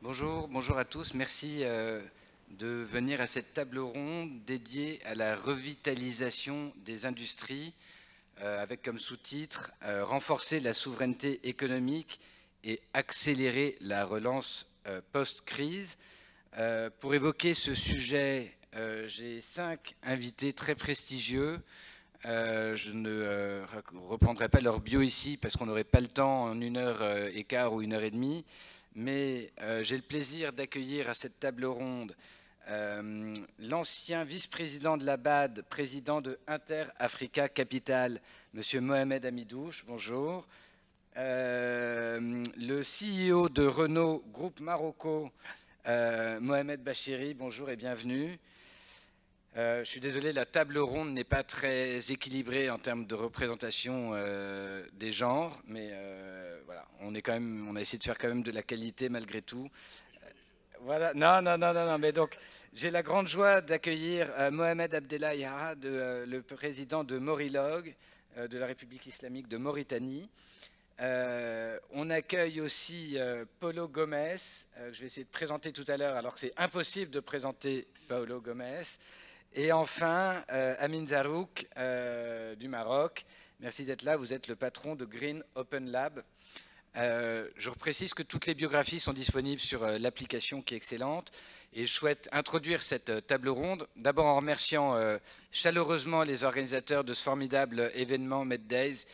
Bonjour à tous. Merci de venir à cette table ronde dédiée à la revitalisation des industries avec comme sous-titre renforcer la souveraineté économique et accélérer la relance post-crise. Pour évoquer ce sujet, j'ai 5 invités très prestigieux. Je ne reprendrai pas leur bio ici parce qu'on n'aurait pas le temps en 1h15 ou 1h30. Mais j'ai le plaisir d'accueillir à cette table ronde l'ancien vice-président de la BAD, président de Inter Africa Capital, M. Mohamed Hamidouche, bonjour. Le CEO de Renault Groupe Marocco, Mohamed Bachiri, bonjour et bienvenue. Je suis désolé, la table ronde n'est pas très équilibrée en termes de représentation des genres, mais voilà, on a essayé de faire quand même de la qualité malgré tout. Voilà, non, mais donc j'ai la grande joie d'accueillir Mohamed Abdellah Yara, le président de Morilog, de la République islamique de Mauritanie. On accueille aussi Paulo Gomes, que je vais essayer de présenter tout à l'heure, alors que c'est impossible de présenter Paulo Gomes. Et enfin, Amin Zarouk du Maroc. Merci d'être là. Vous êtes le patron de Green Open Lab. Je précise que toutes les biographies sont disponibles sur l'application qui est excellente. Et je souhaite introduire cette table ronde, d'abord en remerciant chaleureusement les organisateurs de ce formidable événement MedDays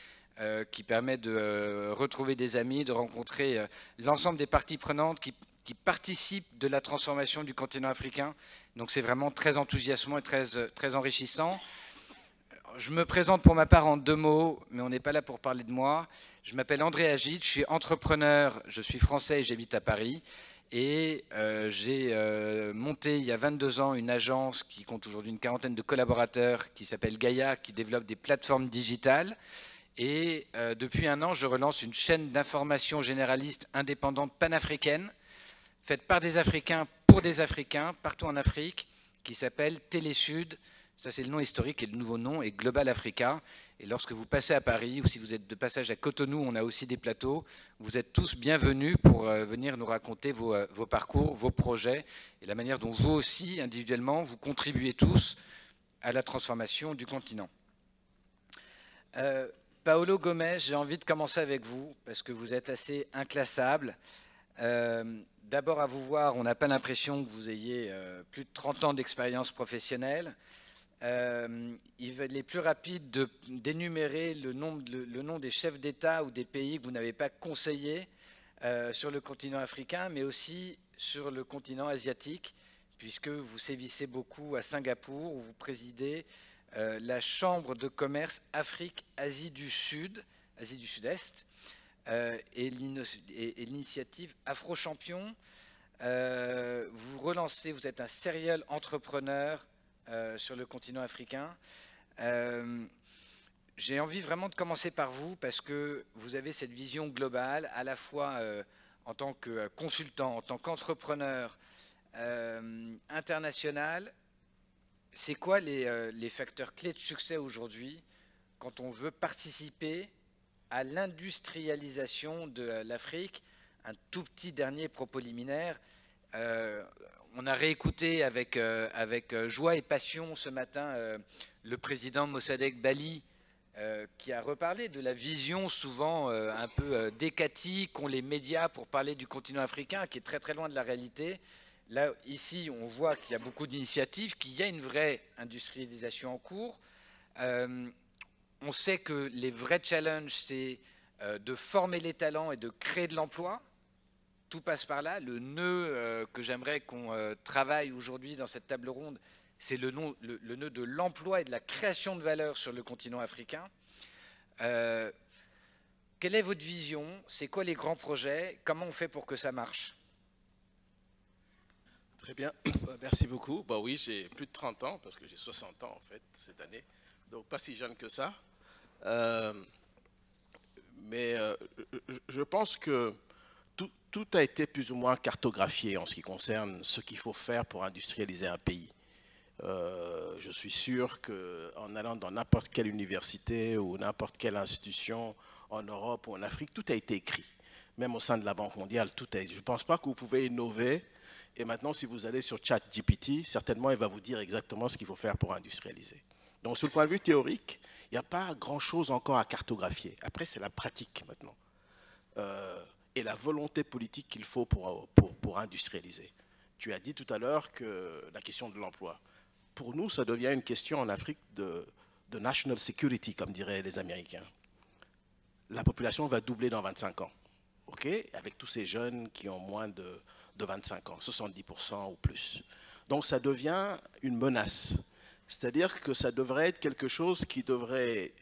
qui permet de retrouver des amis, de rencontrer l'ensemble des parties prenantes qui participent de la transformation du continent africain. Donc c'est vraiment très enthousiasmant et très enrichissant. Je me présente pour ma part en 2 mots, mais on n'est pas là pour parler de moi. Je m'appelle André Agid, je suis entrepreneur, je suis français et j'habite à Paris. Et j'ai monté il y a 22 ans une agence qui compte aujourd'hui une 40aine de collaborateurs qui s'appelle Gaia, qui développe des plateformes digitales. Et depuis 1 an, je relance une chaîne d'information généraliste indépendante panafricaine, faite par des Africains pour des Africains, partout en Afrique, qui s'appelle Télésud. Ça, c'est le nom historique et le nouveau nom est Global Africa. Et lorsque vous passez à Paris ou si vous êtes de passage à Cotonou, on a aussi des plateaux. Vous êtes tous bienvenus pour venir nous raconter vos parcours, vos projets et la manière dont vous aussi, individuellement, vous contribuez tous à la transformation du continent. Paulo Gomes, j'ai envie de commencer avec vous parce que vous êtes assez inclassable. D'abord, à vous voir, on n'a pas l'impression que vous ayez plus de 30 ans d'expérience professionnelle. Il est plus rapide d'énumérer le nom des chefs d'État ou des pays que vous n'avez pas conseillés sur le continent africain, mais aussi sur le continent asiatique, puisque vous sévissez beaucoup à Singapour, où vous présidez la Chambre de commerce Afrique-Asie du Sud-Est, et l'initiative Afro-Champion. Vous relancez, vous êtes un serial entrepreneur sur le continent africain. J'ai envie vraiment de commencer par vous parce que vous avez cette vision globale, à la fois en tant que consultant, en tant qu'entrepreneur international. C'est quoi les facteurs clés de succès aujourd'hui quand on veut participer à l'industrialisation de l'Afrique? Un tout petit dernier propos liminaire. On a réécouté avec joie et passion ce matin le président Mossadegh Bali qui a reparlé de la vision souvent un peu décatie qu'ont les médias pour parler du continent africain, qui est très très loin de la réalité. Là, ici, on voit qu'il y a beaucoup d'initiatives, qu'il y a une vraie industrialisation en cours. On sait que les vrais challenges, c'est de former les talents et de créer de l'emploi. Tout passe par là. Le nœud que j'aimerais qu'on travaille aujourd'hui dans cette table ronde, c'est le nœud de l'emploi et de la création de valeur sur le continent africain. Quelle est votre vision? C'est quoi les grands projets? Comment on fait pour que ça marche? Très bien, merci beaucoup. Bah oui, j'ai plus de 30 ans, parce que j'ai 60 ans en fait cette année, donc pas si jeune que ça. Mais je pense que tout a été plus ou moins cartographié en ce qui concerne ce qu'il faut faire pour industrialiser un pays. Je suis sûr qu'en allant dans n'importe quelle université ou n'importe quelle institution en Europe ou en Afrique, tout a été écrit. même au sein de la Banque mondiale, tout est. Je ne pense pas que vous pouvez innover. Et maintenant, si vous allez sur ChatGPT, certainement, il va vous dire exactement ce qu'il faut faire pour industrialiser. Donc, sur le point de vue théorique, il n'y a pas grand-chose encore à cartographier. Après, c'est la pratique maintenant. Et la volonté politique qu'il faut pour industrialiser. Tu as dit tout à l'heure que la question de l'emploi. Pour nous, ça devient une question en Afrique de national security, comme diraient les Américains. La population va doubler dans 25 ans, okay, avec tous ces jeunes qui ont moins de 25 ans, 70% ou plus. Donc ça devient une menace. C'est-à-dire que ça devrait être quelque chose qui devrait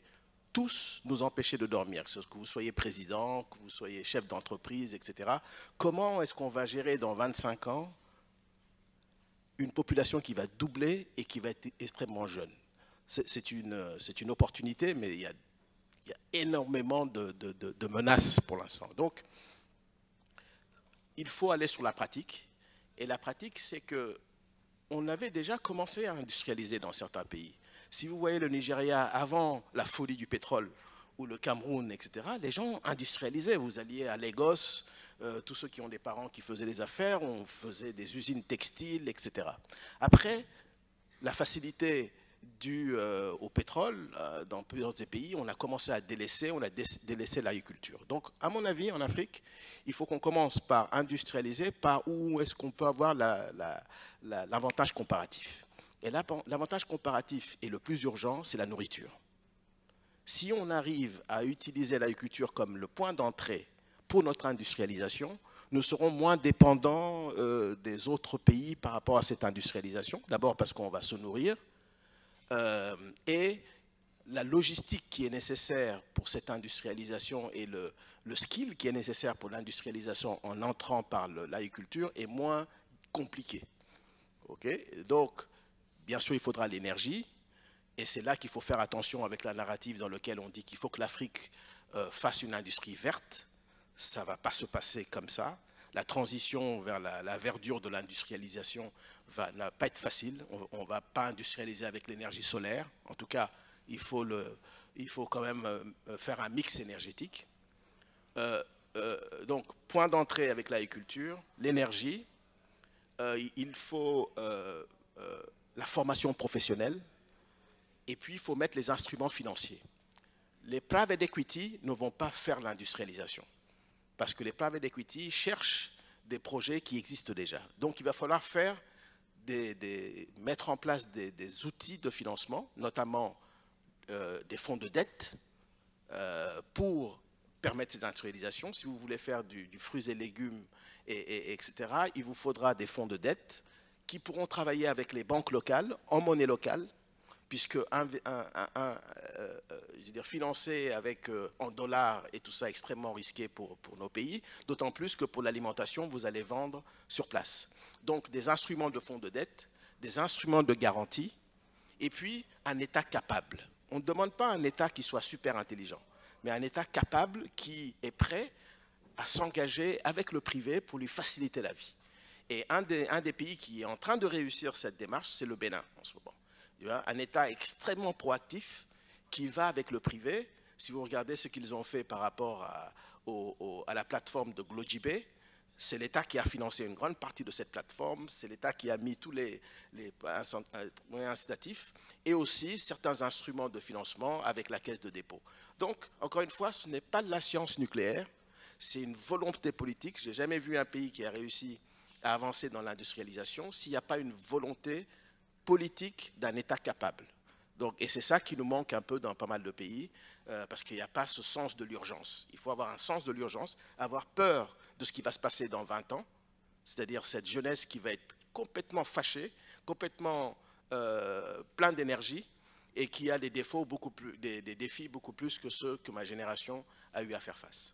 tous nous empêcher de dormir, que vous soyez président, que vous soyez chef d'entreprise, etc. Comment est-ce qu'on va gérer dans 25 ans une population qui va doubler et qui va être extrêmement jeune? C'est une opportunité, mais il y a énormément de menaces pour l'instant. Donc, il faut aller sur la pratique. Et la pratique, c'est qu'on avait déjà commencé à industrialiser dans certains pays. Si vous voyez le Nigeria avant la folie du pétrole, ou le Cameroun, etc., les gens industrialisaient. Vous alliez à Lagos, tous ceux qui ont des parents qui faisaient des affaires, on faisait des usines textiles, etc. Après, la facilité due au pétrole, dans plusieurs des pays, on a commencé à délaisser, on a délaissé l'agriculture. Donc, à mon avis, en Afrique, il faut qu'on commence par industrialiser, par où est-ce qu'on peut avoir l'avantage comparatif. Et l'avantage comparatif et le plus urgent, c'est la nourriture. Si on arrive à utiliser l'agriculture comme le point d'entrée pour notre industrialisation, nous serons moins dépendants des autres pays par rapport à cette industrialisation. D'abord parce qu'on va se nourrir, et la logistique qui est nécessaire pour cette industrialisation et le skill qui est nécessaire pour l'industrialisation en entrant par l'agriculture est moins compliqué. Okay? Donc, bien sûr, il faudra l'énergie, et c'est là qu'il faut faire attention avec la narrative dans laquelle on dit qu'il faut que l'Afrique fasse une industrie verte. Ça ne va pas se passer comme ça. La transition vers la verdure de l'industrialisation ne va pas être facile. On ne va pas industrialiser avec l'énergie solaire. En tout cas, il faut quand même faire un mix énergétique. Donc, point d'entrée avec l'agriculture, l'énergie. Il faut la formation professionnelle. Et puis, il faut mettre les instruments financiers. Les private equity ne vont pas faire l'industrialisation. Parce que les private equity cherchent des projets qui existent déjà. Donc, il va falloir mettre en place des outils de financement, notamment des fonds de dette, pour permettre ces industrialisations. Si vous voulez faire du fruits et légumes, etc., il vous faudra des fonds de dette qui pourront travailler avec les banques locales, en monnaie locale, puisque je veux dire, financer en dollars et tout ça extrêmement risqué pour nos pays, d'autant plus que pour l'alimentation, vous allez vendre sur place. Donc des instruments de fonds de dette, des instruments de garantie, et puis un État capable. On ne demande pas un État qui soit super intelligent, mais un État capable qui est prêt à s'engager avec le privé pour lui faciliter la vie. Et un des pays qui est en train de réussir cette démarche, c'est le Bénin en ce moment. Un État extrêmement proactif qui va avec le privé. Si vous regardez ce qu'ils ont fait par rapport à la plateforme de Glojibé, c'est l'État qui a financé une grande partie de cette plateforme, c'est l'État qui a mis tous les moyens incitatifs et aussi certains instruments de financement avec la caisse de dépôt. Donc, encore une fois, ce n'est pas de la science nucléaire, c'est une volonté politique. Je n'ai jamais vu un pays qui a réussi à avancer dans l'industrialisation s'il n'y a pas une volonté politique d'un État capable. Donc, et c'est ça qui nous manque un peu dans pas mal de pays, parce qu'il n'y a pas ce sens de l'urgence. Il faut avoir un sens de l'urgence, avoir peur de ce qui va se passer dans 20 ans, c'est-à-dire cette jeunesse qui va être complètement fâchée, complètement plein d'énergie, et qui a des défis beaucoup plus que ceux que ma génération a eu à faire face.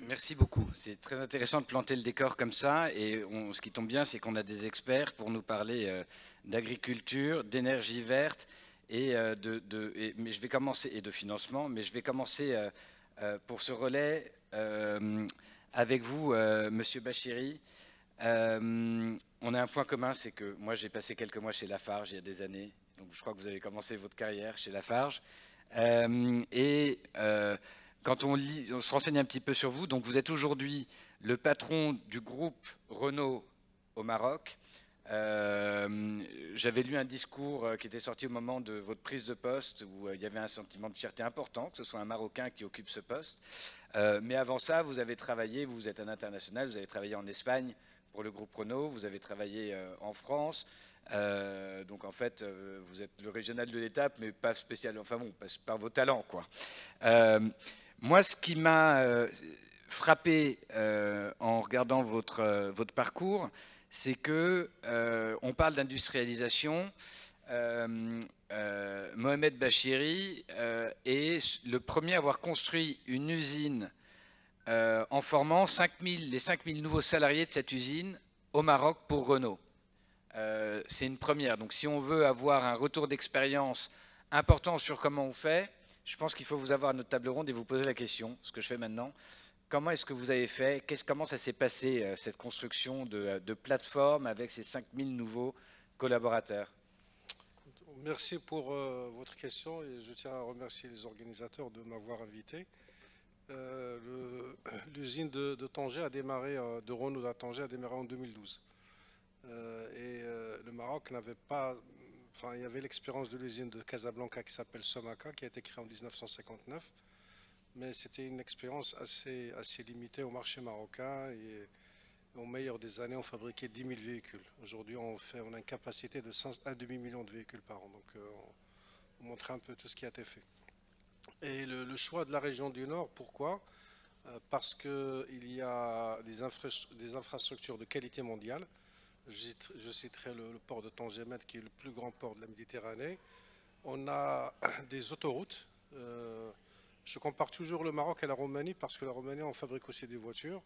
Merci beaucoup. C'est très intéressant de planter le décor comme ça. Et ce qui tombe bien, c'est qu'on a des experts pour nous parler d'agriculture, d'énergie verte mais je vais commencer, et de financement. Mais je vais commencer pour ce relais avec vous, Monsieur Bachiri. On a un point commun, c'est que moi, j'ai passé quelques mois chez Lafarge il y a des années. Donc, je crois que vous avez commencé votre carrière chez Lafarge. quand on lit, on se renseigne un petit peu sur vous, donc vous êtes aujourd'hui le patron du groupe Renault au Maroc. J'avais lu un discours qui était sorti au moment de votre prise de poste où il y avait un sentiment de fierté important, que ce soit un Marocain qui occupe ce poste. Mais avant ça, vous avez travaillé, vous êtes un international, vous avez travaillé en Espagne pour le groupe Renault, vous avez travaillé en France. Donc en fait, vous êtes le régional de l'étape, mais pas spécial, enfin bon, par vos talents, quoi. Moi, ce qui m'a frappé en regardant votre parcours, c'est que on parle d'industrialisation. Mohamed Bachiri est le premier à avoir construit une usine en formant les 5000 nouveaux salariés de cette usine au Maroc pour Renault. C'est une première. Donc si on veut avoir un retour d'expérience important sur comment on fait, je pense qu'il faut vous avoir à notre table ronde et vous poser la question, ce que je fais maintenant. Comment est-ce que vous avez fait? Comment ça s'est passé, cette construction de plateforme avec ces 5000 nouveaux collaborateurs? Merci pour votre question et je tiens à remercier les organisateurs de m'avoir invité. L'usine de Tanger a démarré, de Renault à Tanger a démarré en 2012. Le Maroc n'avait pas, enfin il y avait l'expérience de l'usine de Casablanca qui s'appelle Somaca qui a été créée en 1959. Mais c'était une expérience assez limitée au marché marocain et au meilleur des années, on fabriquait 10 000 véhicules. Aujourd'hui, on a une capacité de 1 demi-million de véhicules par an. Donc, on montrait un peu tout ce qui a été fait. Et le choix de la région du Nord, pourquoi? Parce qu'il y a des infrastructures de qualité mondiale. Je citerai le port de Tanger-Med, qui est le plus grand port de la Méditerranée. On a des autoroutes. Je compare toujours le Maroc à la Roumanie parce que la Roumanie, on fabrique aussi des voitures.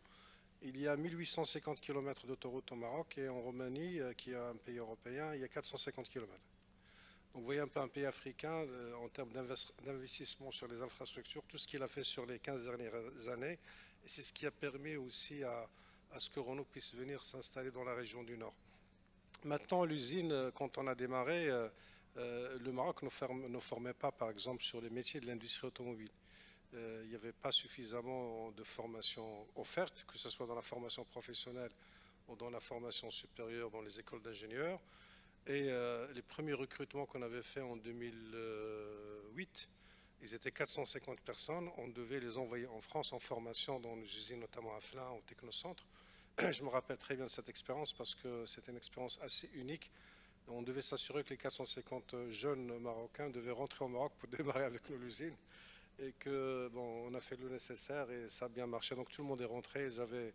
Il y a 1850 km d'autoroutes au Maroc et en Roumanie, qui est un pays européen, il y a 450 km. Donc vous voyez un peu un pays africain en termes d'investissement sur les infrastructures, tout ce qu'il a fait sur les 15 dernières années. Et c'est ce qui a permis aussi à ce que Renault puisse venir s'installer dans la région du Nord. Maintenant, l'usine, quand on a démarré, le Maroc ne formait pas, par exemple, sur les métiers de l'industrie automobile. Il n'y avait pas suffisamment de formation offerte, que ce soit dans la formation professionnelle ou dans la formation supérieure dans les écoles d'ingénieurs. Et les premiers recrutements qu'on avait faits en 2008, ils étaient 450 personnes. On devait les envoyer en France en formation dans nos usines, notamment à Flins, au Technocentre. Je me rappelle très bien de cette expérience parce que c'était une expérience assez unique. On devait s'assurer que les 450 jeunes Marocains devaient rentrer au Maroc pour démarrer avec nous l'usine. Et que, bon, on a fait le nécessaire et ça a bien marché. Donc tout le monde est rentré. J'avais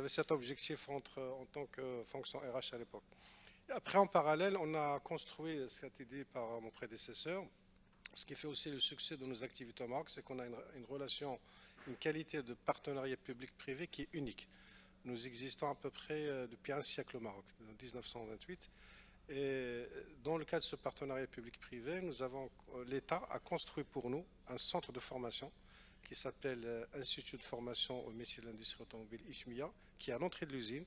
cet objectif en tant que fonction RH à l'époque. Après, en parallèle, on a construit, ce qui a été dit par mon prédécesseur, ce qui fait aussi le succès de nos activités au Maroc, c'est qu'on a une relation, une qualité de partenariat public-privé qui est unique. Nous existons à peu près depuis un siècle au Maroc, en 1928. Et dans le cadre de ce partenariat public-privé, l'État a construit pour nous un centre de formation qui s'appelle Institut de formation au métier de l'industrie automobile Ishmiya, qui est à l'entrée de l'usine,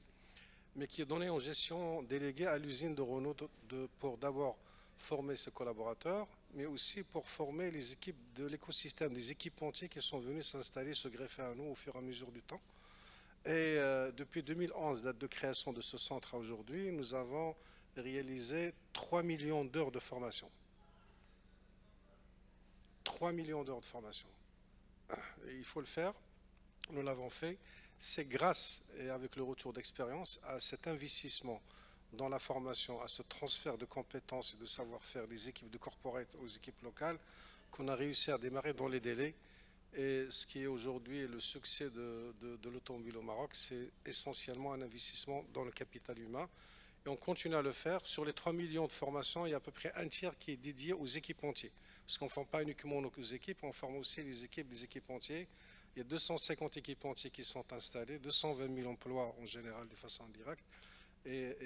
mais qui est donné en gestion déléguée à l'usine de Renault pour d'abord former ses collaborateurs, mais aussi pour former les équipes de l'écosystème, des équipementiers qui sont venus s'installer, se greffer à nous au fur et à mesure du temps. Et depuis 2011, date de création de ce centre à aujourd'hui, nous avons réalisé 3 millions d'heures de formation. 3 millions d'heures de formation. Et il faut le faire, nous l'avons fait. C'est grâce, et avec le retour d'expérience, à cet investissement dans la formation, à ce transfert de compétences et de savoir-faire des équipes de corporate aux équipes locales, qu'on a réussi à démarrer dans les délais. Et ce qui est aujourd'hui le succès de l'automobile au Maroc, c'est essentiellement un investissement dans le capital humain. Et on continue à le faire. Sur les 3 millions de formations, il y a à peu près un tiers qui est dédié aux équipementiers. Parce qu'on ne forme pas uniquement nos équipes, on forme aussi les équipes des équipementiers. Il y a 250 équipementiers qui sont installés, 220 000 emplois en général de façon indirecte. Et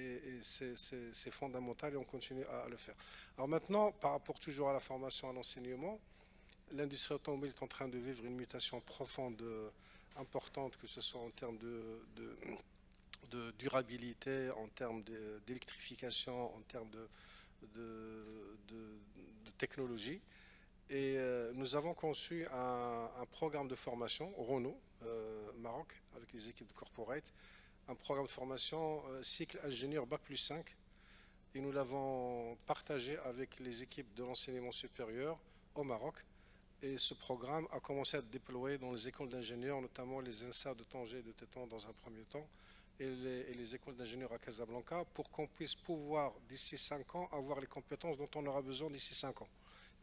c'est fondamental et on continue à le faire. Alors maintenant, par rapport toujours à la formation et à l'enseignement, l'industrie automobile est en train de vivre une mutation profonde, importante, que ce soit en termes de durabilité, en termes d'électrification, en termes de technologie. Et nous avons conçu un programme de formation au Renault, Maroc, avec les équipes de corporate, un programme de formation cycle ingénieur Bac+5. Et nous l'avons partagé avec les équipes de l'enseignement supérieur au Maroc. Et ce programme a commencé à être déployé dans les écoles d'ingénieurs, notamment les INSA de Tanger et de Tétouan dans un premier temps, et les écoles d'ingénieurs à Casablanca, pour qu'on puisse pouvoir, d'ici 5 ans, avoir les compétences dont on aura besoin d'ici 5 ans.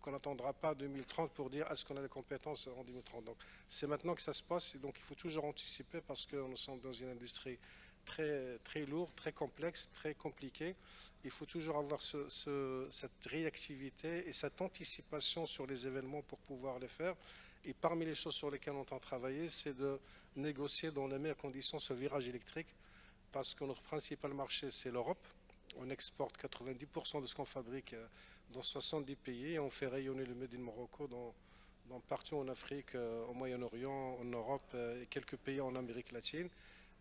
Qu'on n'attendra pas 2030 pour dire est-ce qu'on a les compétences en 2030. Donc c'est maintenant que ça se passe, et donc il faut toujours anticiper parce que nous sommes dans une industrie très, très lourde, très complexe, très compliquée. Il faut toujours avoir cette réactivité et cette anticipation sur les événements pour pouvoir les faire. Et parmi les choses sur lesquelles on entend travailler, c'est de négocier dans les meilleures conditions ce virage électrique, parce que notre principal marché, c'est l'Europe. On exporte 90% de ce qu'on fabrique dans 70 pays et on fait rayonner le Made in Morocco dans partout en Afrique, au Moyen-Orient, en Europe et quelques pays en Amérique latine.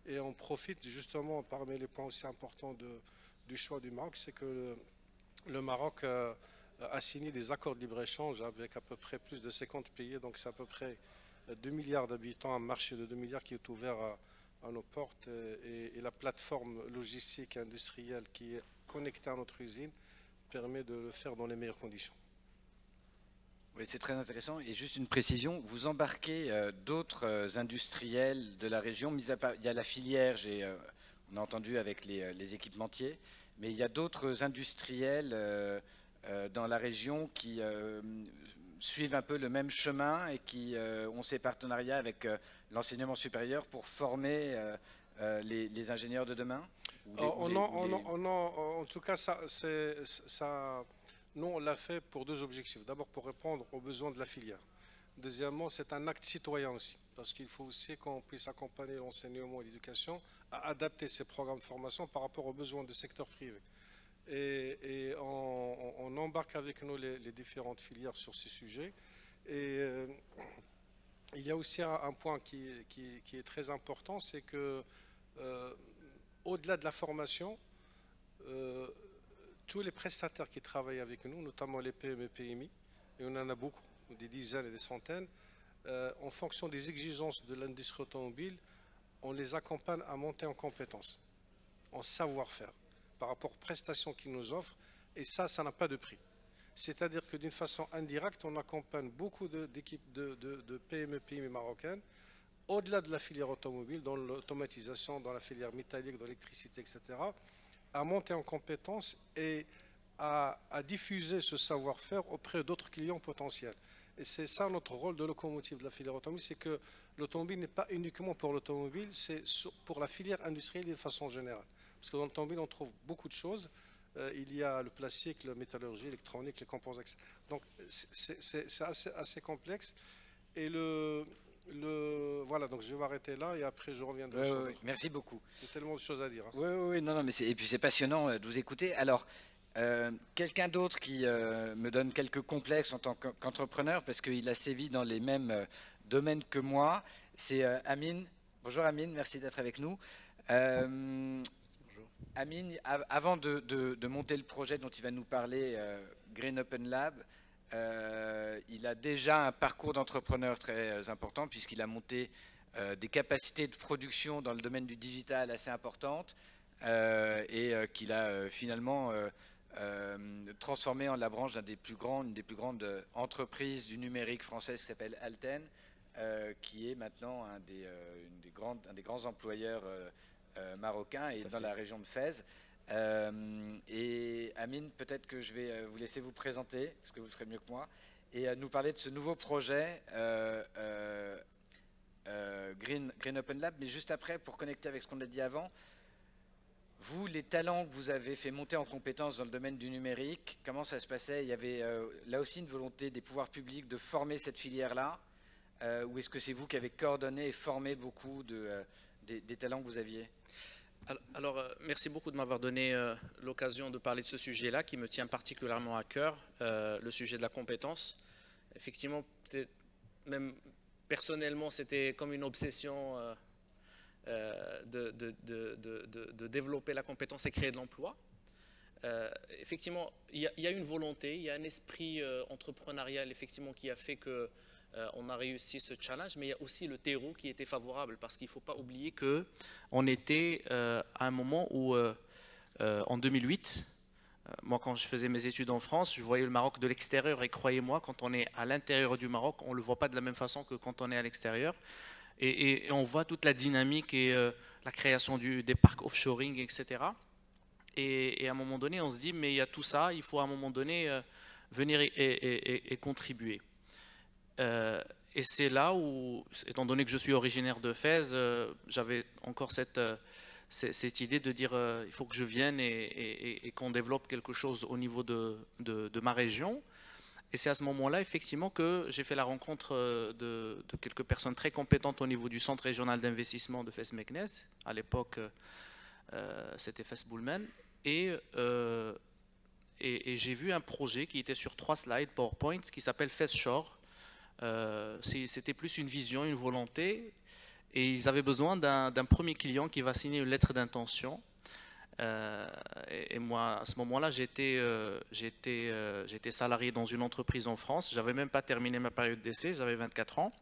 Et on profite justement, parmi les points aussi importants du choix du Maroc, c'est que le Maroc a signé des accords de libre-échange avec à peu près plus de 50 pays, donc c'est à peu près 2 milliards d'habitants, un marché de 2 milliards qui est ouvert à nos portes, et la plateforme logistique et industrielle qui est connectée à notre usine permet de le faire dans les meilleures conditions. Oui, c'est très intéressant. Et juste une précision, vous embarquez d'autres industriels de la région, mis à part, il y a la filière, on a entendu avec les équipementiers, mais il y a d'autres industriels dans la région qui suivent un peu le même chemin et qui ont ces partenariats avec l'enseignement supérieur pour former les ingénieurs de demain. En tout cas, nous, on l'a fait pour deux objectifs. D'abord, pour répondre aux besoins de la filière. Deuxièmement, c'est un acte citoyen aussi, parce qu'il faut aussi qu'on puisse accompagner l'enseignement et l'éducation à adapter ces programmes de formation par rapport aux besoins du secteur privé. Et on embarque avec nous les différentes filières sur ces sujets. Et il y a aussi un point qui est très important, c'est que au-delà de la formation, tous les prestataires qui travaillent avec nous, notamment les PME et PMI, et on en a beaucoup, des dizaines et des centaines, en fonction des exigences de l'industrie automobile, on les accompagne à monter en compétences, en savoir-faire, par rapport aux prestations qu'ils nous offrent, et ça n'a pas de prix. C'est-à-dire que d'une façon indirecte, on accompagne beaucoup d'équipes de PME, PMI marocaines, au-delà de la filière automobile, dans l'automatisation, dans la filière métallique, dans l'électricité, etc., à monter en compétences et à diffuser ce savoir-faire auprès d'autres clients potentiels. Et c'est ça notre rôle de locomotive de la filière automobile, c'est que l'automobile n'est pas uniquement pour l'automobile, c'est pour la filière industrielle de façon générale. Parce que dans l'automobile, on trouve beaucoup de choses. Il y a le plastique, la métallurgie, l'électronique, les composants, etc. Donc c'est assez complexe. Et voilà, donc je vais m'arrêter là et après je reviendrai sur oui. Merci beaucoup. Il y a tellement de choses à dire. Hein. Oui, non, mais et puis c'est passionnant de vous écouter. Alors, quelqu'un d'autre qui me donne quelques complexes en tant qu'entrepreneur, parce qu'il a sévi dans les mêmes domaines que moi, c'est Amine. Bonjour Amine, merci d'être avec nous. Bonjour. Amine, avant de monter le projet dont il va nous parler, Green Open Lab, il a déjà un parcours d'entrepreneur très important puisqu'il a monté des capacités de production dans le domaine du digital assez importantes et qu'il a finalement transformé en la branche une des plus grandes entreprises du numérique française qui s'appelle Alten, qui est maintenant un des grands employeurs marocains et dans la région de Fès. Et Amine, peut-être que je vais vous laisser vous présenter, parce que vous le ferez mieux que moi, et nous parler de ce nouveau projet Green Open Lab. Mais juste après, pour connecter avec ce qu'on a dit avant, vous, les talents que vous avez fait monter en compétences dans le domaine du numérique, comment ça se passait? Il y avait là aussi une volonté des pouvoirs publics de former cette filière-là, ou est-ce que c'est vous qui avez coordonné et formé beaucoup des talents que vous aviez? Alors, merci beaucoup de m'avoir donné l'occasion de parler de ce sujet-là qui me tient particulièrement à cœur, le sujet de la compétence. Effectivement, même personnellement, c'était comme une obsession de développer la compétence et créer de l'emploi. effectivement, il y a une volonté, il y a un esprit entrepreneurial effectivement qui a fait que on a réussi ce challenge, mais il y a aussi le terreau qui était favorable, parce qu'il ne faut pas oublier qu'on était à un moment où, en 2008, moi quand je faisais mes études en France, je voyais le Maroc de l'extérieur, et croyez-moi, quand on est à l'intérieur du Maroc, on ne le voit pas de la même façon que quand on est à l'extérieur, et on voit toute la dynamique et la création des parcs offshoring, etc. Et à un moment donné, on se dit, mais il y a tout ça, il faut à un moment donné venir et contribuer. Et c'est là où, étant donné que je suis originaire de Fès, j'avais encore cette idée de dire il faut que je vienne et qu'on développe quelque chose au niveau de ma région. Et c'est à ce moment-là, effectivement, que j'ai fait la rencontre de quelques personnes très compétentes au niveau du Centre régional d'investissement de Fès-Meknès. À l'époque, c'était Fès-Boulmen. Et j'ai vu un projet qui était sur 3 slides PowerPoint qui s'appelle Fès Shore. C'était plus une vision, une volonté, et ils avaient besoin d'un premier client qui va signer une lettre d'intention. Et moi, à ce moment-là, j'étais salarié dans une entreprise en France. J'avais même pas terminé ma période d'essai, j'avais 24 ans.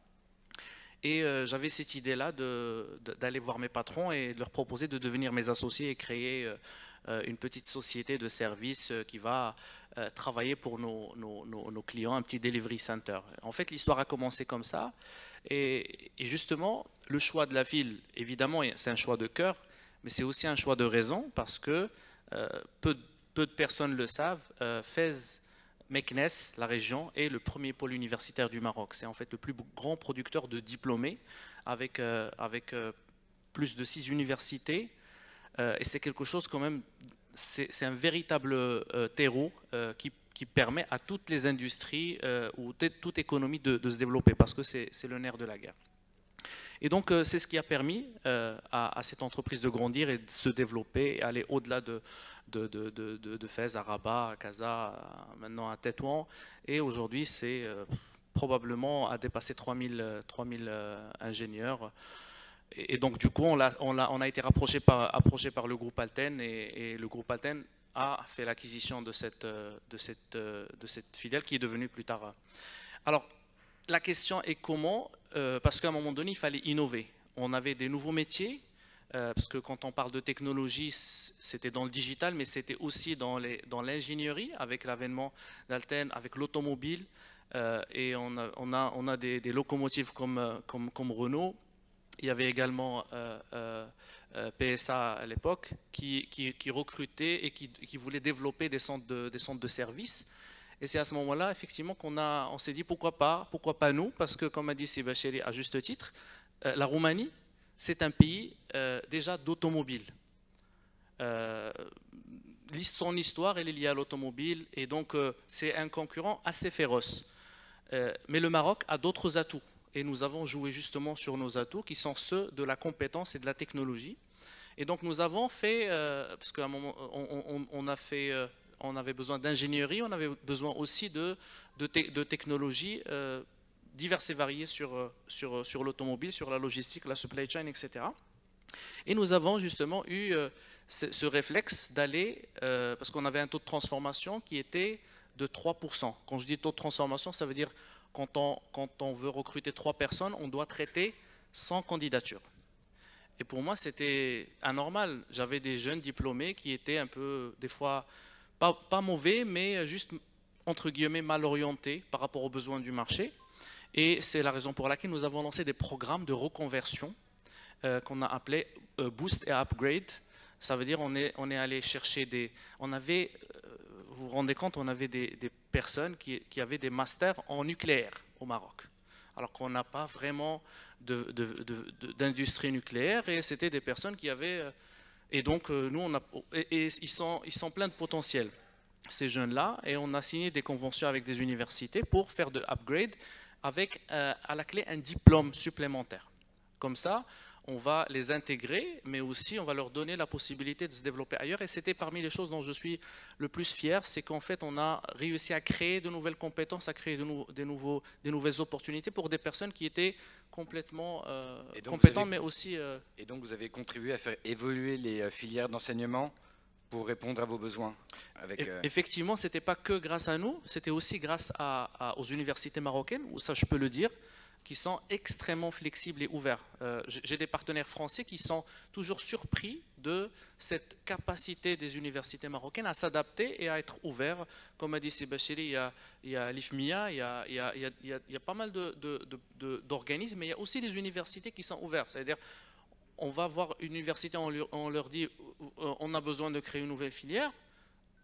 Et j'avais cette idée-là d'aller voir mes patrons et de leur proposer de devenir mes associés et créer une petite société de services qui va travailler pour nos clients, un petit delivery center. En fait, l'histoire a commencé comme ça. Et justement, le choix de la ville, évidemment, c'est un choix de cœur, mais c'est aussi un choix de raison, parce que peu de personnes le savent, Fès-Meknès, la région, est le premier pôle universitaire du Maroc. C'est en fait le plus grand producteur de diplômés, avec plus de 6 universités. Et c'est quelque chose quand même, c'est un véritable terreau qui permet à toutes les industries ou toute économie de se développer, parce que c'est le nerf de la guerre. Et donc c'est ce qui a permis à cette entreprise de grandir et de se développer, et aller au-delà de Fès, à Rabat, à Casa, maintenant à Tétouan. Et aujourd'hui, c'est probablement à dépasser 3000 ingénieurs. Et donc du coup, on a été approché par le groupe Alten, et le groupe Alten a fait l'acquisition de cette filiale qui est devenue plus tard. Alors, la question est comment, parce qu'à un moment donné, il fallait innover. On avait des nouveaux métiers, parce que quand on parle de technologie, c'était dans le digital, mais c'était aussi dans l'ingénierie, avec l'avènement d'Alten, avec l'automobile, et on a des locomotives comme Renault. Il y avait également PSA à l'époque qui recrutait et qui voulait développer des centres de services. Et c'est à ce moment-là, effectivement, on s'est dit pourquoi pas nous, parce que, comme a dit Sébastien à juste titre, la Roumanie, c'est un pays déjà d'automobile. Son histoire, elle est liée à l'automobile, et donc c'est un concurrent assez féroce. Mais le Maroc a d'autres atouts. Et nous avons joué justement sur nos atouts, qui sont ceux de la compétence et de la technologie. Et donc nous avons fait, parce qu'à un moment, on avait besoin d'ingénierie, on avait besoin aussi de technologies diverses et variées sur l'automobile, sur la logistique, la supply chain, etc. Et nous avons justement eu ce réflexe d'aller, parce qu'on avait un taux de transformation qui était de 3%. Quand je dis taux de transformation, ça veut dire quand on veut recruter 3 personnes, on doit traiter 100 candidatures. Et pour moi, c'était anormal. J'avais des jeunes diplômés qui étaient un peu, des fois, pas mauvais, mais juste, entre guillemets, mal orientés par rapport aux besoins du marché. Et c'est la raison pour laquelle nous avons lancé des programmes de reconversion qu'on a appelés Boost et Upgrade. Ça veut dire on est allé chercher vous vous rendez compte, on avait des personnes qui avaient des masters en nucléaire au Maroc, alors qu'on n'a pas vraiment d'industrie nucléaire, et c'était des personnes qui avaient... Et donc, nous, ils sont pleins de potentiel, ces jeunes-là, et on a signé des conventions avec des universités pour faire de upgrade avec, à la clé, un diplôme supplémentaire. Comme ça, on va les intégrer, mais aussi on va leur donner la possibilité de se développer ailleurs. Et c'était parmi les choses dont je suis le plus fier, c'est qu'en fait on a réussi à créer de nouvelles compétences, à créer des nouvelles opportunités pour des personnes qui étaient complètement compétentes, mais aussi... Et donc vous avez contribué à faire évoluer les filières d'enseignement pour répondre à vos besoins avec, Effectivement, ce n'était pas que grâce à nous, c'était aussi grâce aux universités marocaines, ou ça je peux le dire, qui sont extrêmement flexibles et ouverts. J'ai des partenaires français qui sont toujours surpris de cette capacité des universités marocaines à s'adapter et à être ouverts. Comme a dit Sébastien, il y a l'IFMIA, il y a pas mal d'organismes, mais il y a aussi des universités qui sont ouvertes. C'est-à-dire, on va voir une université, on leur dit on a besoin de créer une nouvelle filière,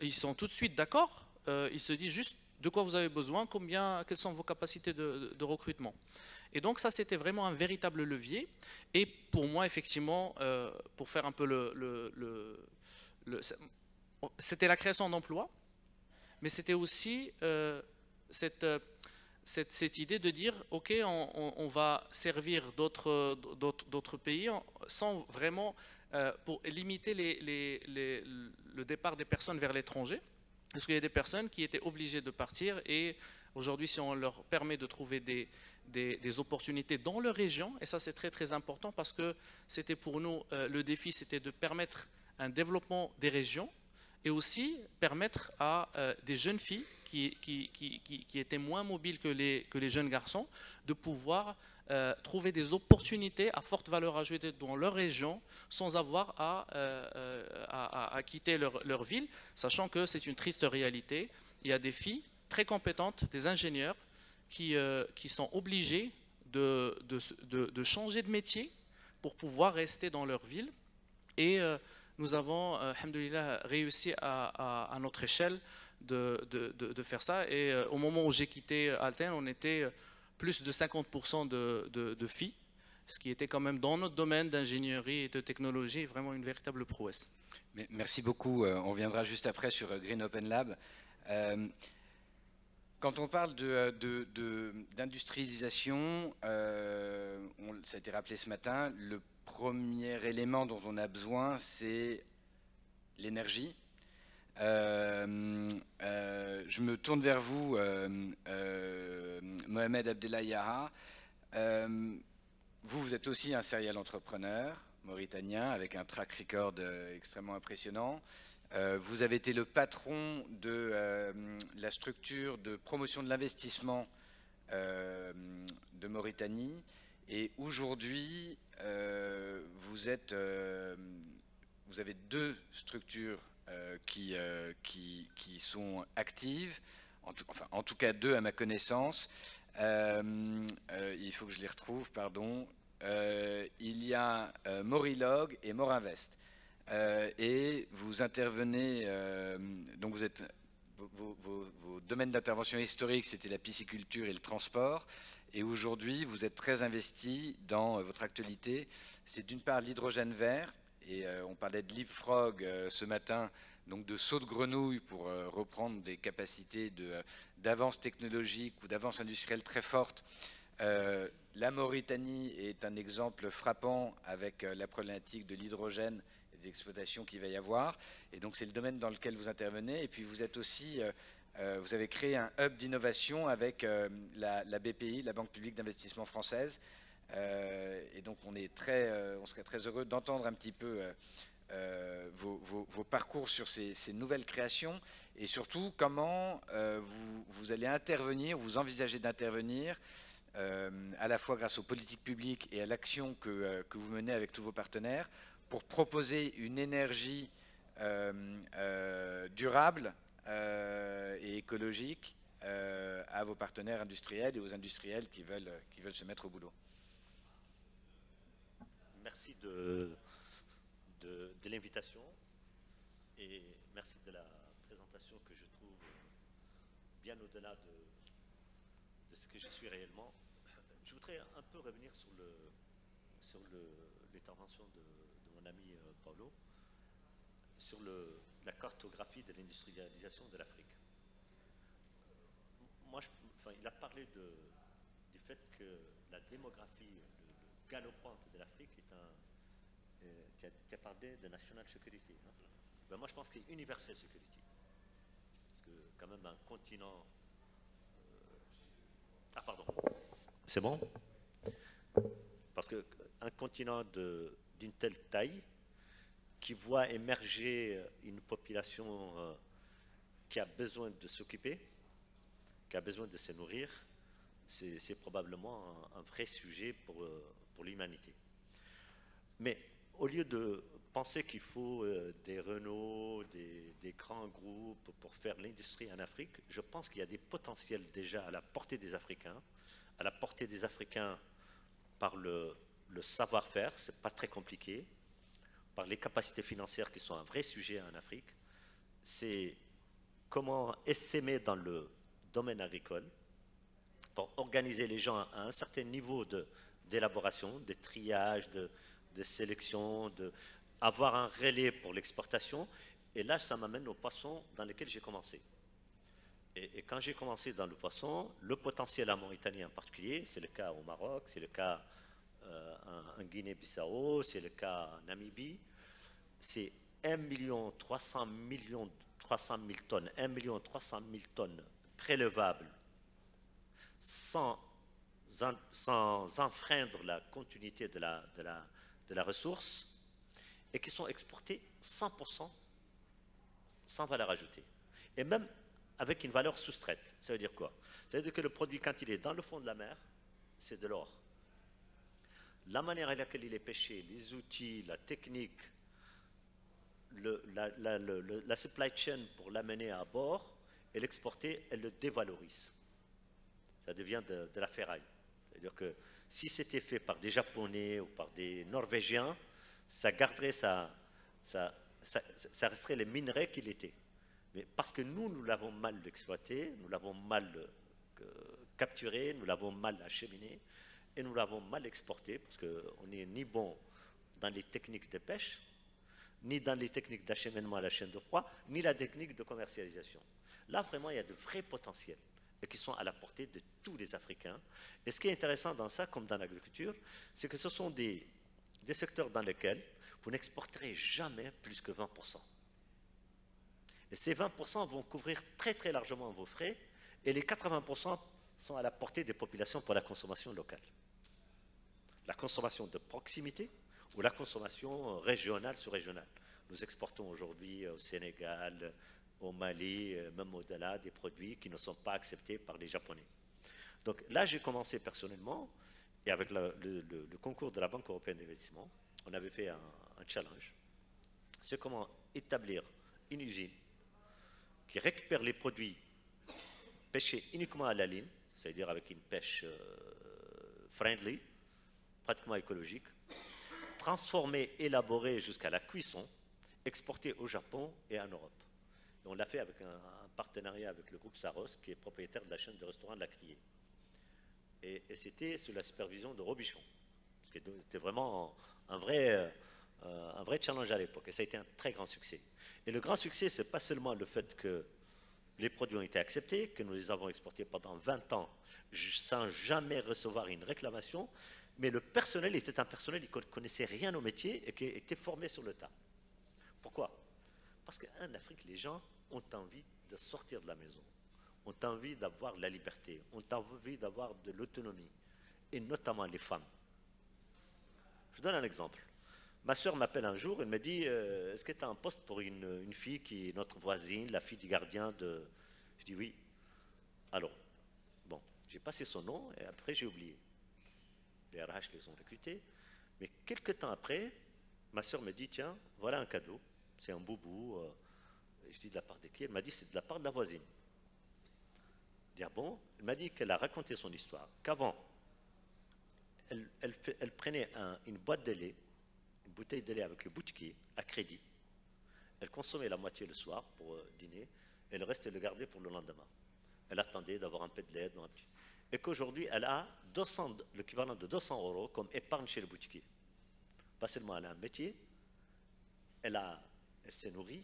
ils sont tout de suite d'accord, ils se disent juste de quoi vous avez besoin, quelles sont vos capacités de recrutement. Et donc ça, c'était vraiment un véritable levier. Et pour moi, effectivement, pour faire un peu c'était la création d'emplois, mais c'était aussi cette idée de dire, OK, on va servir d'autres pays sans vraiment, pour limiter le départ des personnes vers l'étranger. Parce qu'il y a des personnes qui étaient obligées de partir et aujourd'hui, si on leur permet de trouver des opportunités dans leur région, et ça c'est très très important parce que c'était pour nous, le défi c'était de permettre un développement des régions et aussi permettre à des jeunes filles qui étaient moins mobiles que les jeunes garçons de pouvoir trouver des opportunités à forte valeur ajoutée dans leur région sans avoir à quitter leur ville, sachant que c'est une triste réalité. Il y a des filles très compétentes, des ingénieurs, qui sont obligés de changer de métier pour pouvoir rester dans leur ville. Et nous avons, alhamdoulilah, réussi à notre échelle de faire ça. Et au moment où j'ai quitté Alten, on était plus de 50% de filles, ce qui était quand même dans notre domaine d'ingénierie et de technologie vraiment une véritable prouesse. Merci beaucoup. On reviendra juste après sur Green Open Lab. Quand on parle d'industrialisation, ça a été rappelé ce matin, le premier élément dont on a besoin, c'est l'énergie. Je me tourne vers vous, Mohamed Abdellah Yaha. Vous êtes aussi un serial entrepreneur mauritanien avec un track record extrêmement impressionnant. Vous avez été le patron de la structure de promotion de l'investissement de Mauritanie. Et aujourd'hui, vous avez deux structures qui sont actives, en tout cas deux à ma connaissance. Il faut que je les retrouve, pardon. Il y a Maurilog et Morinvest. Et vous intervenez, donc vos domaines d'intervention historiques, c'était la pisciculture et le transport. Et aujourd'hui, vous êtes très investi dans votre actualité. C'est d'une part l'hydrogène vert, et on parlait de leapfrog ce matin, donc de saut de grenouille pour reprendre des capacités d'avance technologique ou d'avance industrielle très forte. La Mauritanie est un exemple frappant avec la problématique de l'hydrogène et des exploitations qu'il va y avoir. Et donc c'est le domaine dans lequel vous intervenez. Et puis vous êtes aussi, vous avez créé un hub d'innovation avec la BPI, la Banque publique d'investissement française. Et donc on serait très heureux d'entendre un petit peu vos parcours sur ces nouvelles créations et surtout comment vous allez intervenir, vous envisagez d'intervenir à la fois grâce aux politiques publiques et à l'action que vous menez avec tous vos partenaires pour proposer une énergie durable et écologique à vos partenaires industriels et aux industriels qui veulent se mettre au boulot. Merci de l'invitation et merci de la présentation que je trouve bien au-delà de ce que je suis réellement. Je voudrais un peu revenir sur l'intervention de mon ami Paulo, sur la cartographie de l'industrialisation de l'Afrique. Il a parlé du fait que la démographie galopante de l'Afrique qui a parlé de national security. Hein. Ben moi, je pense que c'est universal security. Parce que quand même un continent... Ah, pardon. C'est bon? Parce qu'un continent d'une telle taille qui voit émerger une population qui a besoin de s'occuper, qui a besoin de se nourrir, c'est probablement un vrai sujet pour l'humanité. Mais au lieu de penser qu'il faut des Renault, des grands groupes pour faire l'industrie en Afrique, je pense qu'il y a des potentiels déjà à la portée des Africains, à la portée des Africains par le savoir-faire, ce n'est pas très compliqué, par les capacités financières qui sont un vrai sujet en Afrique, c'est comment essaimer dans le domaine agricole pour organiser les gens à un certain niveau d'élaboration, de triage, de sélection, avoir un relais pour l'exportation. Et là, ça m'amène au poisson dans lequel j'ai commencé. Et quand j'ai commencé dans le poisson, le potentiel en Mauritanie en particulier, c'est le cas au Maroc, c'est le cas en Guinée-Bissau, c'est le cas en Namibie, c'est 1,3 million tonnes, 1,3 million tonnes prélevables sans enfreindre la continuité de la ressource et qui sont exportés 100% sans valeur ajoutée. Et même avec une valeur soustraite. Ça veut dire quoi? Ça veut dire que le produit, quand il est dans le fond de la mer, c'est de l'or. La manière avec laquelle il est pêché, les outils, la technique, la supply chain pour l'amener à bord et l'exporter, elle le dévalorise. Ça devient de la ferraille. C'est-à-dire que si c'était fait par des Japonais ou par des Norvégiens, ça garderait ça resterait les minerais qu'il était. Mais parce que nous l'avons mal exploité, nous l'avons mal capturé, nous l'avons mal acheminé et nous l'avons mal exporté parce qu'on n'est ni bon dans les techniques de pêche, ni dans les techniques d'acheminement à la chaîne de froid, ni la technique de commercialisation. Là, vraiment, il y a de vrais potentiels et qui sont à la portée de tous les Africains. Et ce qui est intéressant dans ça, comme dans l'agriculture, c'est que ce sont des secteurs dans lesquels vous n'exporterez jamais plus que 20%. Et ces 20% vont couvrir très très largement vos frais, et les 80% sont à la portée des populations pour la consommation locale. La consommation de proximité ou la consommation régionale sur régionale. Nous exportons aujourd'hui au Sénégal, au Mali, même au-delà, des produits qui ne sont pas acceptés par les Japonais. Donc là, j'ai commencé personnellement, et avec le concours de la Banque européenne d'investissement, on avait fait un challenge. C'est comment établir une usine qui récupère les produits pêchés uniquement à la ligne, c'est-à-dire avec une pêche friendly, pratiquement écologique, transformée, élaborée jusqu'à la cuisson, exportée au Japon et en Europe. Et on l'a fait avec un partenariat avec le groupe Saros, qui est propriétaire de la chaîne de restaurants de la Criée. Et c'était sous la supervision de Robichon, ce qui était vraiment un vrai challenge à l'époque. Et ça a été un très grand succès. Et le grand succès, ce n'est pas seulement le fait que les produits ont été acceptés, que nous les avons exportés pendant 20 ans sans jamais recevoir une réclamation, mais le personnel était un personnel qui ne connaissait rien au métier et qui était formé sur le tas. Pourquoi? Parce qu'en Afrique, les gens ont envie de sortir de la maison, ont envie d'avoir la liberté, ont envie d'avoir de l'autonomie, et notamment les femmes. Je vous donne un exemple. Ma soeur m'appelle un jour et me dit est-ce que tu as un poste pour une fille qui est notre voisine, la fille du gardien de... Je dis oui. Alors, bon, j'ai passé son nom et après j'ai oublié. Les RH les ont recrutés. Mais quelques temps après, ma soeur me dit tiens, voilà un cadeau, c'est un boubou. Je dis de la part de qui? Elle m'a dit c'est de la part de la voisine. Je dis ah bon? Elle m'a dit qu'elle a raconté son histoire, qu'avant, elle prenait une boîte de lait, une bouteille de lait avec le boutiquier à crédit. Elle consommait la moitié le soir pour dîner et le reste elle le gardait pour le lendemain. Elle attendait d'avoir un peu de lait. Et qu'aujourd'hui elle a l'équivalent de 200 € comme épargne chez le boutiquier. Pas seulement elle a un métier, elle s'est nourrie,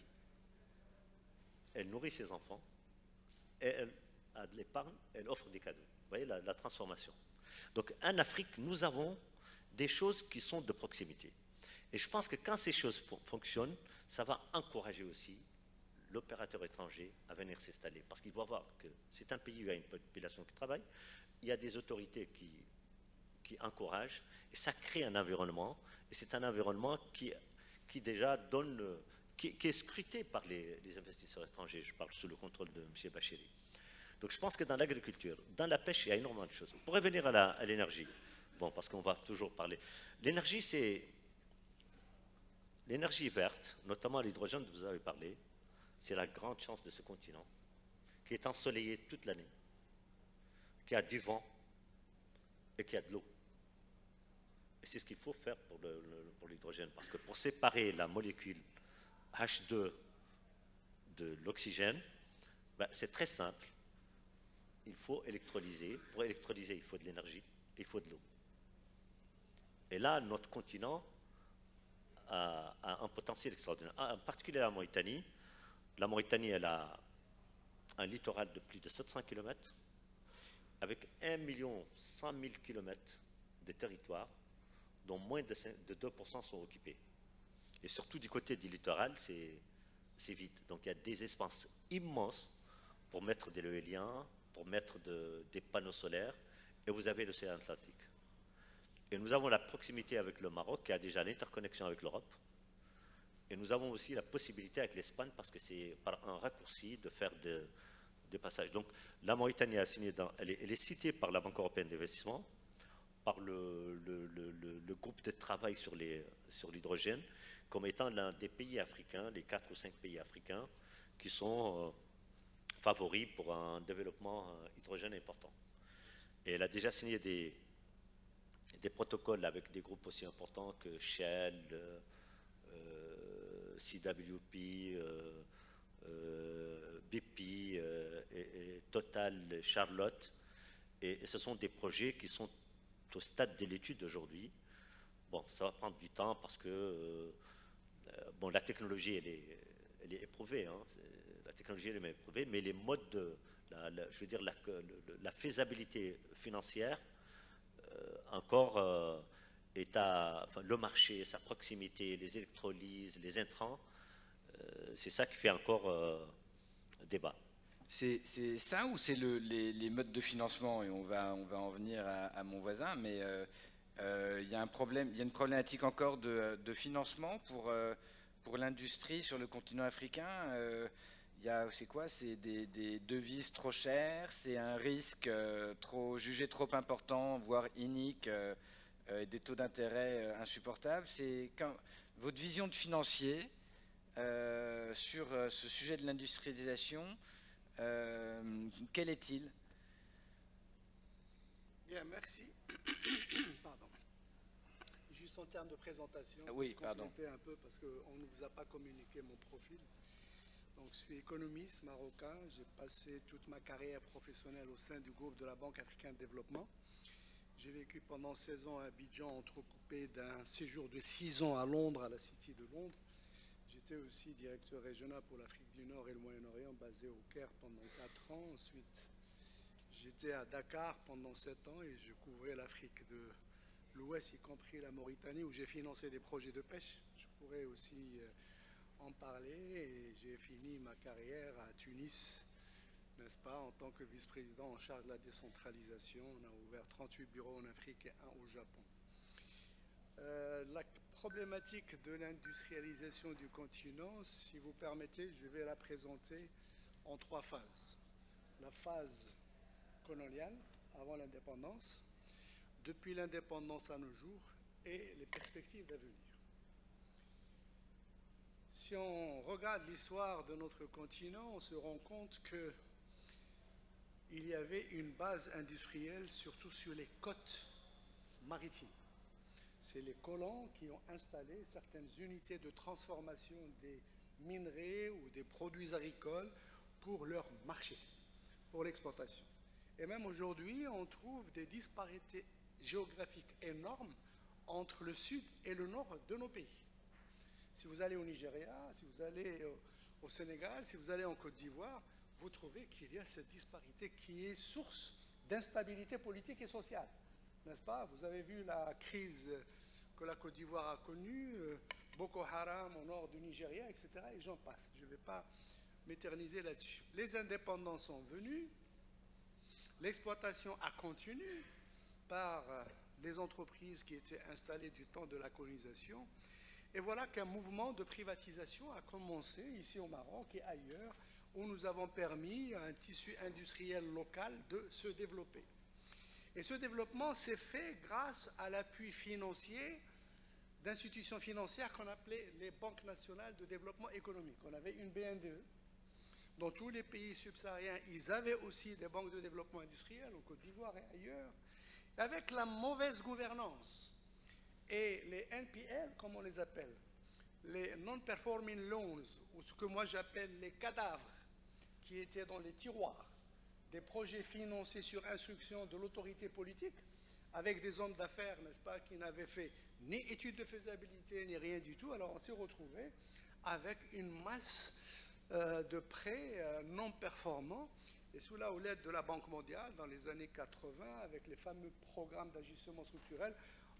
elle nourrit ses enfants et elle a de l'épargne, elle offre des cadeaux. Vous voyez la transformation. Donc en Afrique, nous avons des choses qui sont de proximité. Et je pense que quand ces choses fonctionnent, ça va encourager aussi l'opérateur étranger à venir s'installer. Parce qu'il va voir que c'est un pays où il y a une population qui travaille, il y a des autorités qui encouragent, et ça crée un environnement, et c'est un environnement qui qui déjà donne, qui est scruté par les investisseurs étrangers. Je parle sous le contrôle de M. Bachiri. Donc je pense que dans l'agriculture, dans la pêche, il y a énormément de choses. Pour revenir à l'énergie, bon, parce qu'on va toujours parler. L'énergie, c'est l'énergie verte, notamment l'hydrogène dont vous avez parlé, c'est la grande chance de ce continent, qui est ensoleillé toute l'année, qui a du vent et qui a de l'eau. Et c'est ce qu'il faut faire pour l'hydrogène, parce que pour séparer la molécule H2 de l'oxygène, ben, c'est très simple. Il faut électrolyser. Pour électrolyser, il faut de l'énergie, il faut de l'eau. Et là, notre continent a un potentiel extraordinaire. En particulier la Mauritanie. La Mauritanie, elle a un littoral de plus de 700 km, avec 1 100 000 km de territoire, dont moins de 2% sont occupés. Et surtout du côté du littoral, c'est vide. Donc il y a des espaces immenses pour mettre de l'éolien, pour mettre des panneaux solaires, et vous avez l'océan Atlantique. Et nous avons la proximité avec le Maroc, qui a déjà l'interconnexion avec l'Europe. Et nous avons aussi la possibilité avec l'Espagne, parce que c'est par un raccourci de faire des passages. Donc la Mauritanie a signé, elle est citée par la Banque européenne d'investissement, par le groupe de travail sur l'hydrogène, comme étant l'un des pays africains, les 4 ou 5 pays africains, qui sont favoris pour un développement hydrogène important. Et elle a déjà signé des protocoles avec des groupes aussi importants que Shell, CWP, BP, et Total, Charlotte. Et ce sont des projets qui sont au stade de l'étude aujourd'hui. Bon, ça va prendre du temps parce que bon, la technologie, elle est éprouvée. Hein, la technologie, elle est éprouvée, mais les modes je veux dire, la faisabilité financière, encore enfin, le marché, sa proximité, les électrolyses, les intrants, c'est ça qui fait encore débat. C'est ça ou c'est les modes de financement? Et on va en venir à mon voisin, mais il y a une problématique encore de financement pour l'industrie sur le continent africain. C'est quoi? C'est des devises trop chères, c'est un risque jugé trop important, voire inique, et des taux d'intérêt insupportables. C'est votre vision de financier sur ce sujet de l'industrialisation, quel est-il? Bien, merci. Pardon. Juste en termes de présentation, oui, pardon. Un peu parce qu'on ne vous a pas communiqué mon profil. Donc, je suis économiste marocain. J'ai passé toute ma carrière professionnelle au sein du groupe de la Banque africaine de développement. J'ai vécu pendant 16 ans à Abidjan, entrecoupé d'un séjour de 6 ans à Londres, à la City de Londres. J'étais aussi directeur régional pour l'Afrique du Nord et le Moyen-Orient, basé au Caire pendant 4 ans. Ensuite, j'étais à Dakar pendant 7 ans et je couvrais l'Afrique de l'Ouest, y compris la Mauritanie, où j'ai financé des projets de pêche. Je pourrais aussi en parler. Et j'ai fini ma carrière à Tunis, n'est-ce pas, en tant que vice-président en charge de la décentralisation. On a ouvert 38 bureaux en Afrique et 1 au Japon. La problématique de l'industrialisation du continent, si vous permettez, je vais la présenter en 3 phases. La phase coloniale, avant l'indépendance, depuis l'indépendance à nos jours, et les perspectives d'avenir. Si on regarde l'histoire de notre continent, on se rend compte qu'il y avait une base industrielle, surtout sur les côtes maritimes. C'est les colons qui ont installé certaines unités de transformation des minerais ou des produits agricoles pour leur marché, pour l'exportation. Et même aujourd'hui, on trouve des disparités géographiques énormes entre le sud et le nord de nos pays. Si vous allez au Nigeria, si vous allez au Sénégal, si vous allez en Côte d'Ivoire, vous trouvez qu'il y a cette disparité qui est source d'instabilité politique et sociale. N'est-ce pas? Vous avez vu la crise que la Côte d'Ivoire a connue, Boko Haram au nord du Nigeria, etc. Et j'en passe. Je ne vais pas m'éterniser là-dessus. Les indépendants sont venus, l'exploitation a continué par les entreprises qui étaient installées du temps de la colonisation, Et voilà qu'un mouvement de privatisation a commencé ici au Maroc et ailleurs, où nous avons permis à un tissu industriel local de se développer. Et ce développement s'est fait grâce à l'appui financier d'institutions financières qu'on appelait les banques nationales de développement économique. On avait une BNDE. Dans tous les pays subsahariens, ils avaient aussi des banques de développement industriel, en Côte d'Ivoire et ailleurs. Avec la mauvaise gouvernance et les NPL, comme on les appelle, les non-performing loans, ou ce que moi j'appelle les cadavres, qui étaient dans les tiroirs, des projets financés sur instruction de l'autorité politique, avec des hommes d'affaires, n'est-ce pas, qui n'avaient fait ni étude de faisabilité, ni rien du tout. Alors on s'est retrouvé avec une masse de prêts non performants. Et sous la houlette de la Banque mondiale, dans les années 80, avec les fameux programmes d'ajustement structurel,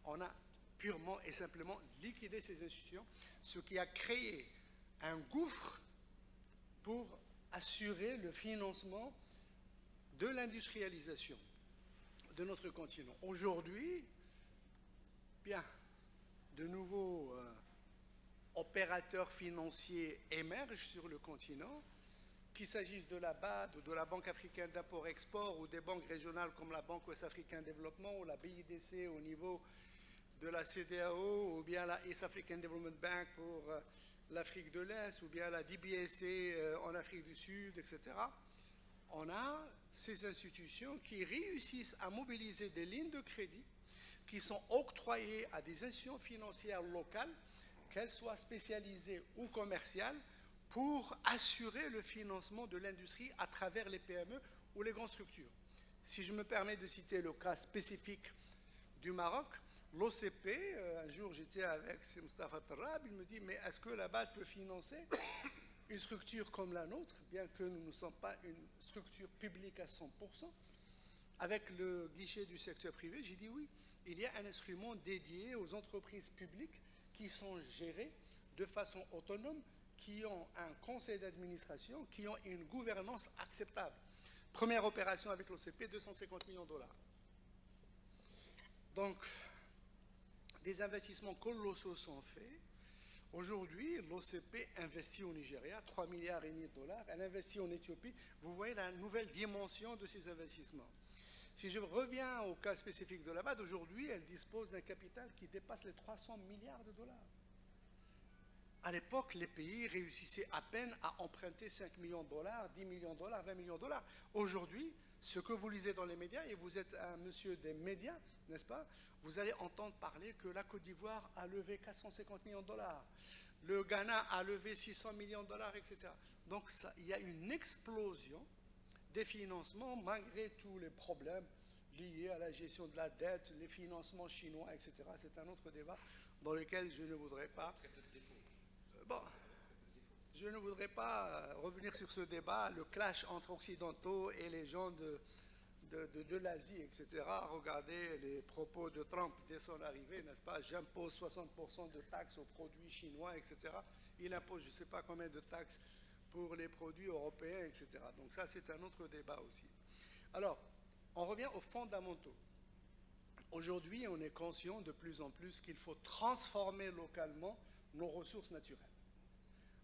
on a purement et simplement liquidé ces institutions, ce qui a créé un gouffre pour assurer le financement de l'industrialisation de notre continent. Aujourd'hui, bien, de nouveaux opérateurs financiers émergent sur le continent, qu'il s'agisse de la BAD ou de la Banque africaine d'import-export ou des banques régionales comme la Banque ouest-africaine de développement ou la BIDC au niveau de la CEDEAO ou bien la East African Development Bank pour l'Afrique de l'Est ou bien la DBSA en Afrique du Sud, etc. On a ces institutions qui réussissent à mobiliser des lignes de crédit qui sont octroyées à des institutions financières locales, qu'elles soient spécialisées ou commerciales, pour assurer le financement de l'industrie à travers les PME ou les grandes structures. Si je me permets de citer le cas spécifique du Maroc, l'OCP, un jour j'étais avec Moustapha Tarab, il me dit « Mais est-ce que la BAD peut financer une structure comme la nôtre, bien que nous ne sommes pas une structure publique à 100%, avec le guichet du secteur privé ?» J'ai dit oui, il y a un instrument dédié aux entreprises publiques qui sont gérées de façon autonome, qui ont un conseil d'administration, qui ont une gouvernance acceptable. Première opération avec l'OCP, 250 millions de dollars. Donc, des investissements colossaux sont faits. Aujourd'hui, l'OCP investit au Nigeria 3,5 milliards de dollars. Elle investit en Éthiopie. Vous voyez la nouvelle dimension de ces investissements. Si je reviens au cas spécifique de la BAD, aujourd'hui, elle dispose d'un capital qui dépasse les 300 milliards de dollars. À l'époque, les pays réussissaient à peine à emprunter 5 millions de dollars, 10 millions de dollars, 20 millions de dollars. Aujourd'hui, ce que vous lisez dans les médias, et vous êtes un monsieur des médias, n'est-ce pas? Vous allez entendre parler que la Côte d'Ivoire a levé 450 millions de dollars. Le Ghana a levé 600 millions de dollars, etc. Donc, il y a une explosion des financements, malgré tous les problèmes liés à la gestion de la dette, les financements chinois, etc. C'est un autre débat dans lequel je ne voudrais pas... Bon, je ne voudrais pas revenir sur ce débat, le clash entre occidentaux et les gens de l'Asie, etc. Regardez les propos de Trump dès son arrivée, n'est-ce pas? J'impose 60% de taxes aux produits chinois, etc. Il impose je ne sais pas combien de taxes pour les produits européens, etc. Donc ça, c'est un autre débat aussi. Alors, on revient aux fondamentaux. Aujourd'hui, on est conscient de plus en plus qu'il faut transformer localement nos ressources naturelles.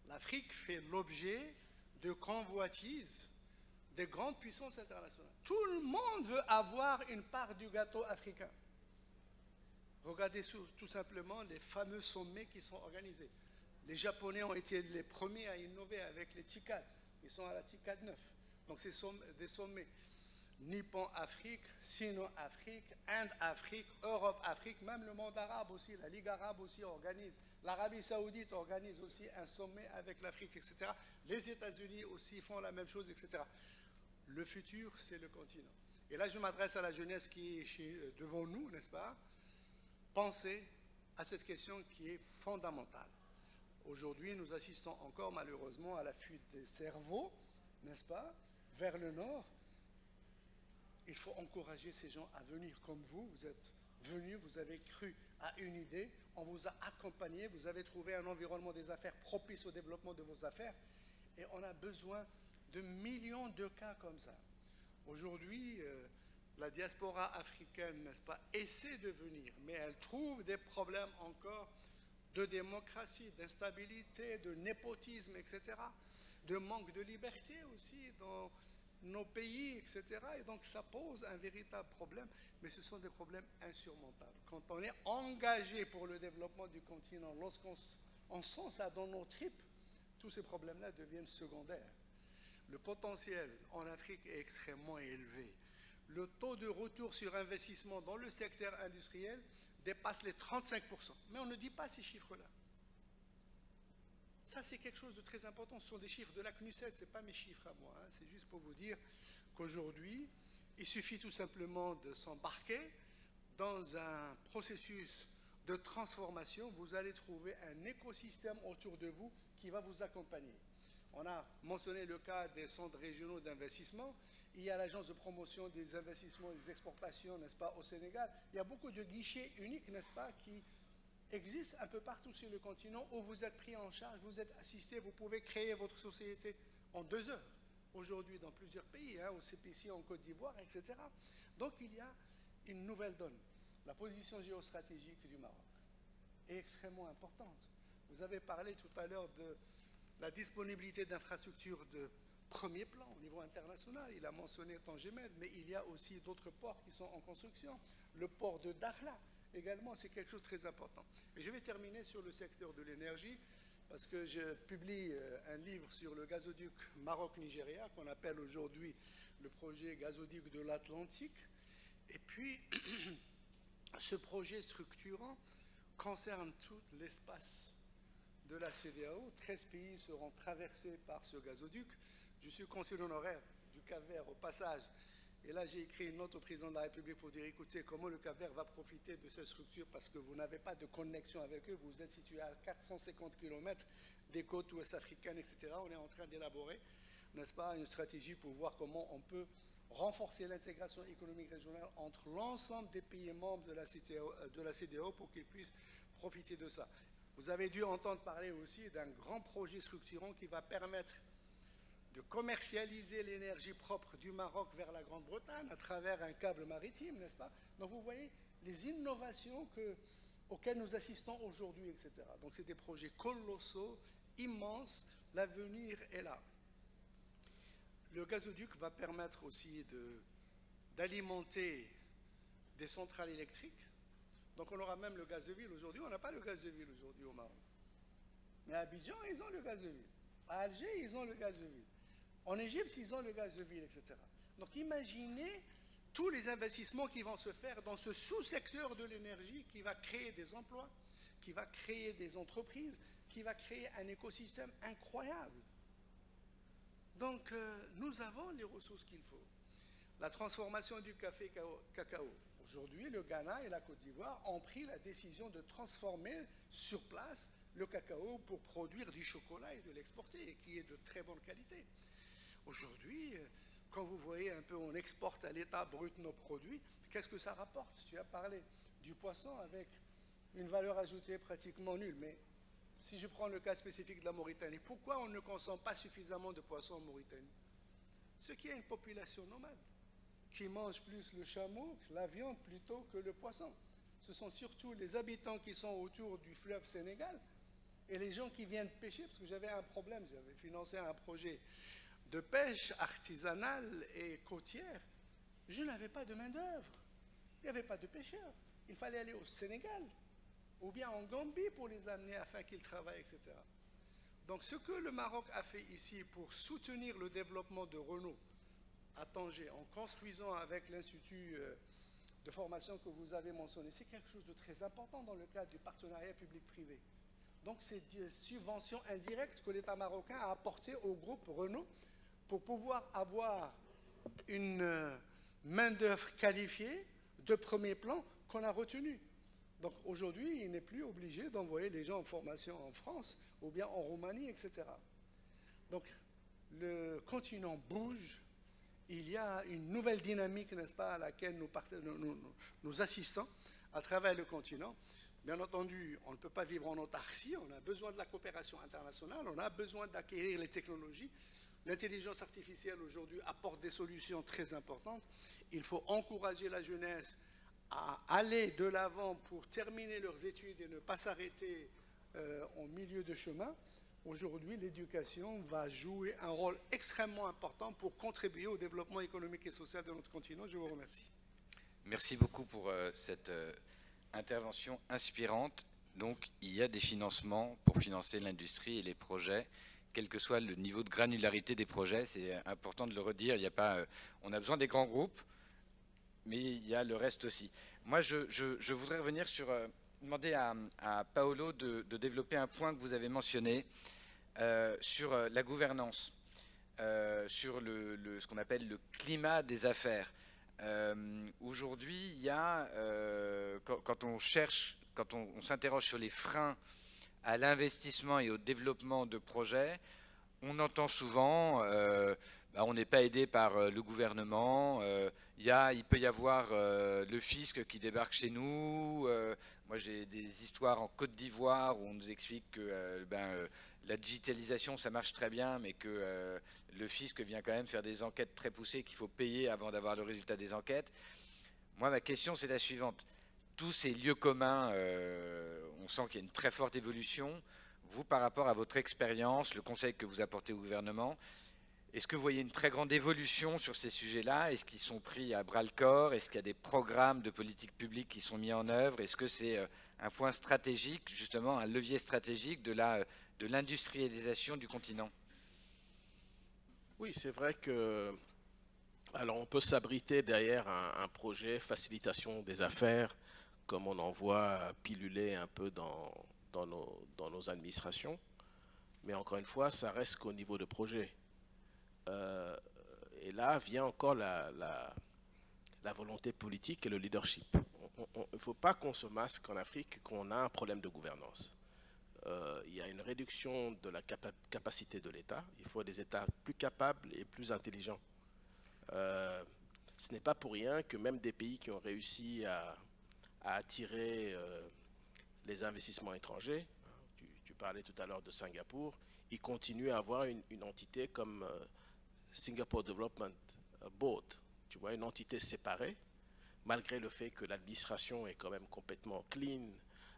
L'Afrique fait l'objet de convoitises des grandes puissances internationales. Tout le monde veut avoir une part du gâteau africain. Regardez tout simplement les fameux sommets qui sont organisés. Les Japonais ont été les premiers à innover avec les TICAD. Ils sont à la TICAD 9. Donc c'est des sommets. Nippon-Afrique, Sino-Afrique, Inde-Afrique, Europe-Afrique, même le monde arabe aussi, la Ligue arabe aussi organise. L'Arabie saoudite organise aussi un sommet avec l'Afrique, etc. Les États-Unis aussi font la même chose, etc. Le futur, c'est le continent. Et là, je m'adresse à la jeunesse qui est devant nous, n'est-ce pas? Pensez à cette question qui est fondamentale. Aujourd'hui, nous assistons encore malheureusement à la fuite des cerveaux, n'est-ce pas, vers le nord. Il faut encourager ces gens à venir comme vous. Vous êtes venus, vous avez cru à une idée, on vous a accompagné, vous avez trouvé un environnement des affaires propice au développement de vos affaires. Et on a besoin de millions de cas comme ça. Aujourd'hui, la diaspora africaine, n'est-ce pas, essaie de venir, mais elle trouve des problèmes encore de démocratie, d'instabilité, de népotisme, etc., de manque de liberté aussi dans nos pays, etc. Et donc ça pose un véritable problème, mais ce sont des problèmes insurmontables. Quand on est engagé pour le développement du continent, lorsqu'on sent ça dans nos tripes, tous ces problèmes-là deviennent secondaires. Le potentiel en Afrique est extrêmement élevé. Le taux de retour sur investissement dans le secteur industriel dépasse les 35%. Mais on ne dit pas ces chiffres-là. Ça, c'est quelque chose de très important. Ce sont des chiffres de la CNUSET, ce n'est pas mes chiffres à moi. Hein. C'est juste pour vous dire qu'aujourd'hui, il suffit tout simplement de s'embarquer dans un processus de transformation. Vous allez trouver un écosystème autour de vous qui va vous accompagner. On a mentionné le cas des centres régionaux d'investissement. Il y a l'agence de promotion des investissements et des exportations, n'est-ce pas, au Sénégal. Il y a beaucoup de guichets uniques, n'est-ce pas, qui existent un peu partout sur le continent où vous êtes pris en charge, vous êtes assisté, vous pouvez créer votre société en 2 heures. Aujourd'hui, dans plusieurs pays, hein, au CPC, en Côte d'Ivoire, etc. Donc, il y a une nouvelle donne. La position géostratégique du Maroc est extrêmement importante. Vous avez parlé tout à l'heure de la disponibilité d'infrastructures de premier plan au niveau international. Il a mentionné Tangemed, mais il y a aussi d'autres ports qui sont en construction. Le port de Dakhla, également, c'est quelque chose de très important. Et je vais terminer sur le secteur de l'énergie, parce que je publie un livre sur le gazoduc Maroc-Nigeria, qu'on appelle aujourd'hui le projet gazoduc de l'Atlantique. Et puis, ce projet structurant concerne tout l'espace de la CEDEAO. 13 pays seront traversés par ce gazoduc. Je suis consul honoraire du Cap-Vert au passage. Et là, j'ai écrit une note au président de la République pour dire, écoutez, comment le Cap-Vert va profiter de cette structure parce que vous n'avez pas de connexion avec eux. Vous êtes situé à 450 km des côtes ouest africaines, etc. On est en train d'élaborer, n'est-ce pas, une stratégie pour voir comment on peut renforcer l'intégration économique régionale entre l'ensemble des pays membres de la CEDEAO pour qu'ils puissent profiter de ça. Vous avez dû entendre parler aussi d'un grand projet structurant qui va permettre de commercialiser l'énergie propre du Maroc vers la Grande-Bretagne à travers un câble maritime, n'est-ce pas? Donc vous voyez les innovations auxquelles nous assistons aujourd'hui, etc. Donc c'est des projets colossaux, immenses, l'avenir est là. Le gazoduc va permettre aussi d'alimenter des centrales électriques. Donc on aura même le gaz de ville aujourd'hui. On n'a pas le gaz de ville aujourd'hui au Maroc. Mais à Abidjan, ils ont le gaz de ville. À Alger, ils ont le gaz de ville. En Égypte, ils ont le gaz de ville, etc. Donc imaginez tous les investissements qui vont se faire dans ce sous-secteur de l'énergie qui va créer des emplois, qui va créer des entreprises, qui va créer un écosystème incroyable. Donc nous avons les ressources qu'il faut. La transformation du café-cacao. Aujourd'hui, le Ghana et la Côte d'Ivoire ont pris la décision de transformer sur place le cacao pour produire du chocolat et de l'exporter, qui est de très bonne qualité. Aujourd'hui, quand vous voyez un peu, on exporte à l'état brut nos produits, qu'est-ce que ça rapporte? Tu as parlé du poisson avec une valeur ajoutée pratiquement nulle, mais si je prends le cas spécifique de la Mauritanie, pourquoi on ne consomme pas suffisamment de poissons en Mauritanie? Ce qui est une population nomade, qui mange plus le chameau, la viande plutôt que le poisson. Ce sont surtout les habitants qui sont autour du fleuve Sénégal et les gens qui viennent pêcher, parce que j'avais un problème, j'avais financé un projet de pêche artisanale et côtière. Je n'avais pas de main-d'œuvre, il n'y avait pas de pêcheurs. Il fallait aller au Sénégal ou bien en Gambie pour les amener afin qu'ils travaillent, etc. Donc ce que le Maroc a fait ici pour soutenir le développement de Renault à Tanger, en construisant avec l'Institut de formation que vous avez mentionné, c'est quelque chose de très important dans le cadre du partenariat public-privé. Donc c'est des subventions indirectes que l'État marocain a apportées au groupe Renault pour pouvoir avoir une main-d'œuvre qualifiée de premier plan qu'on a retenue. Donc aujourd'hui, il n'est plus obligé d'envoyer les gens en formation en France ou bien en Roumanie, etc. Donc le continent bouge. Il y a une nouvelle dynamique, n'est-ce pas, à laquelle nous assistons à travers le continent. Bien entendu, on ne peut pas vivre en autarcie, on a besoin de la coopération internationale, on a besoin d'acquérir les technologies. L'intelligence artificielle aujourd'hui apporte des solutions très importantes. Il faut encourager la jeunesse à aller de l'avant pour terminer leurs études et ne pas s'arrêter en milieu de chemin. Aujourd'hui, l'éducation va jouer un rôle extrêmement important pour contribuer au développement économique et social de notre continent. Je vous remercie. Merci beaucoup pour cette intervention inspirante. Donc, il y a des financements pour financer l'industrie et les projets, quel que soit le niveau de granularité des projets. C'est important de le redire. Il y a pas, on a besoin des grands groupes, mais il y a le reste aussi. Moi, je voudrais revenir sur... demander à Paolo de développer un point que vous avez mentionné sur la gouvernance, sur ce qu'on appelle le climat des affaires. Aujourd'hui, il y a, quand on s'interroge sur les freins à l'investissement et au développement de projets, on entend souvent on n'est pas aidé par le gouvernement, il peut y avoir le fisc qui débarque chez nous. Moi, j'ai des histoires en Côte d'Ivoire où on nous explique que la digitalisation, ça marche très bien, mais que le fisc vient quand même faire des enquêtes très poussées qu'il faut payer avant d'avoir le résultat des enquêtes. Moi, ma question, c'est la suivante. Tous ces lieux communs, on sent qu'il y a une très forte évolution. Vous, par rapport à votre expérience, le conseil que vous apportez au gouvernement, est-ce que vous voyez une très grande évolution sur ces sujets-là? Est-ce qu'ils sont pris à bras-le-corps? Est-ce qu'il y a des programmes de politique publique qui sont mis en œuvre? Est-ce que c'est un point stratégique, justement, un levier stratégique de l'industrialisation du continent? Oui, c'est vrai que... Alors, on peut s'abriter derrière un projet facilitation des affaires, comme on en voit piluler un peu dans nos administrations. Mais encore une fois, ça reste qu'au niveau de projet. Et là vient encore la volonté politique et le leadership. Il ne faut pas qu'on se masque en Afrique qu'on a un problème de gouvernance. Il y a une réduction de la capacité de l'État. Il faut des États plus capables et plus intelligents. Ce n'est pas pour rien que même des pays qui ont réussi à attirer les investissements étrangers, tu parlais tout à l'heure de Singapour, ils continuent à avoir une entité comme Singapore Development Board, tu vois, une entité séparée, malgré le fait que l'administration est quand même complètement clean,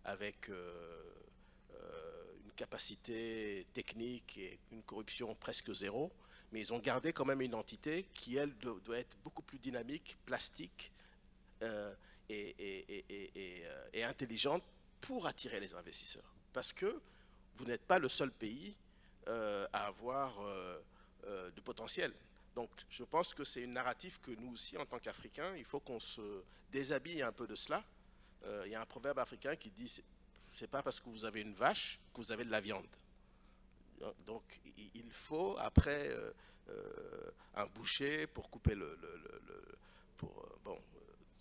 avec une capacité technique et une corruption presque zéro, mais ils ont gardé quand même une entité qui, elle, doit être beaucoup plus dynamique, plastique et intelligente pour attirer les investisseurs. Parce que vous n'êtes pas le seul pays à avoir de potentiel. Donc je pense que c'est une narrative que nous aussi, en tant qu'Africains, il faut qu'on se déshabille un peu de cela. Il y a un proverbe africain qui dit « c'est pas parce que vous avez une vache que vous avez de la viande ». Donc il faut après un boucher pour couper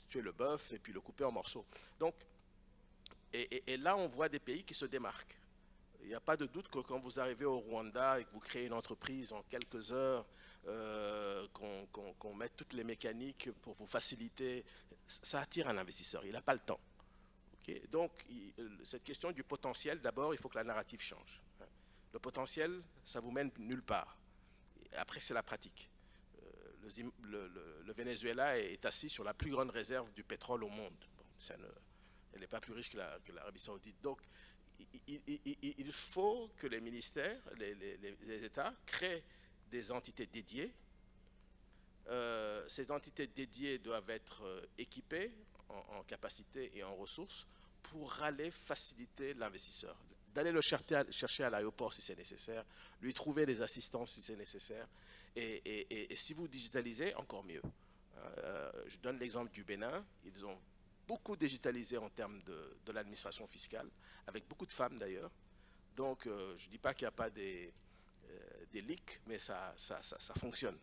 tuer le bœuf et puis le couper en morceaux. Donc, et là on voit des pays qui se démarquent. Il n'y a pas de doute que quand vous arrivez au Rwanda et que vous créez une entreprise en quelques heures, qu'on mette toutes les mécaniques pour vous faciliter, ça attire un investisseur, il n'a pas le temps. Okay? Donc cette question du potentiel, d'abord il faut que la narrative change. Le potentiel, ça vous mène nulle part. Après, c'est la pratique. Le Venezuela est assis sur la plus grande réserve du pétrole au monde. Bon, elle n'est pas plus riche que l'Arabie Saoudite. Donc, il faut que les ministères, les États, créent des entités dédiées. Ces entités dédiées doivent être équipées en capacité et en ressources pour aller faciliter l'investisseur. D'aller le chercher à l'aéroport si c'est nécessaire, lui trouver des assistances si c'est nécessaire, et si vous digitalisez, encore mieux. Je donne l'exemple du Bénin, ils ont beaucoup digitalisé en termes de l'administration fiscale, avec beaucoup de femmes d'ailleurs. Donc je ne dis pas qu'il n'y a pas des leaks, mais ça fonctionne.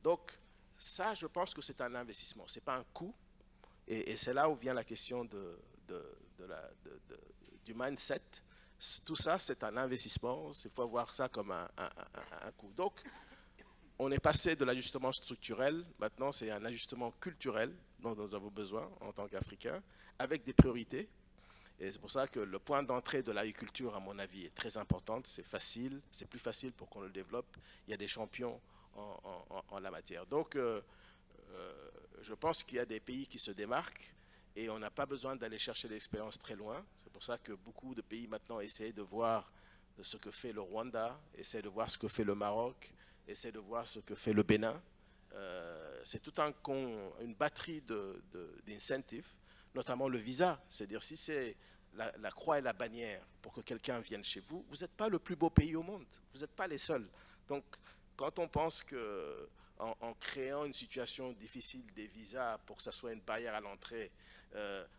Donc ça, je pense que c'est un investissement, ce n'est pas un coût, et c'est là où vient la question du mindset. Tout ça, c'est un investissement, il faut voir ça comme un coût. Donc, on est passé de l'ajustement structurel, maintenant c'est un ajustement culturel dont nous avons besoin en tant qu'Africains, avec des priorités. Et c'est pour ça que le point d'entrée de l'agriculture, à mon avis, est très important. C'est facile, c'est plus facile pour qu'on le développe. Il y a des champions en la matière. Donc, je pense qu'il y a des pays qui se démarquent et on n'a pas besoin d'aller chercher l'expérience très loin. C'est pour ça que beaucoup de pays maintenant essaient de voir ce que fait le Rwanda, essaient de voir ce que fait le Maroc, essaient de voir ce que fait le Bénin. C'est tout une batterie d'incentives, notamment le visa. C'est-à-dire si c'est la croix et la bannière pour que quelqu'un vienne chez vous, vous n'êtes pas le plus beau pays au monde. Vous n'êtes pas les seuls. Donc, quand on pense que en créant une situation difficile des visas pour que ça soit une barrière à l'entrée,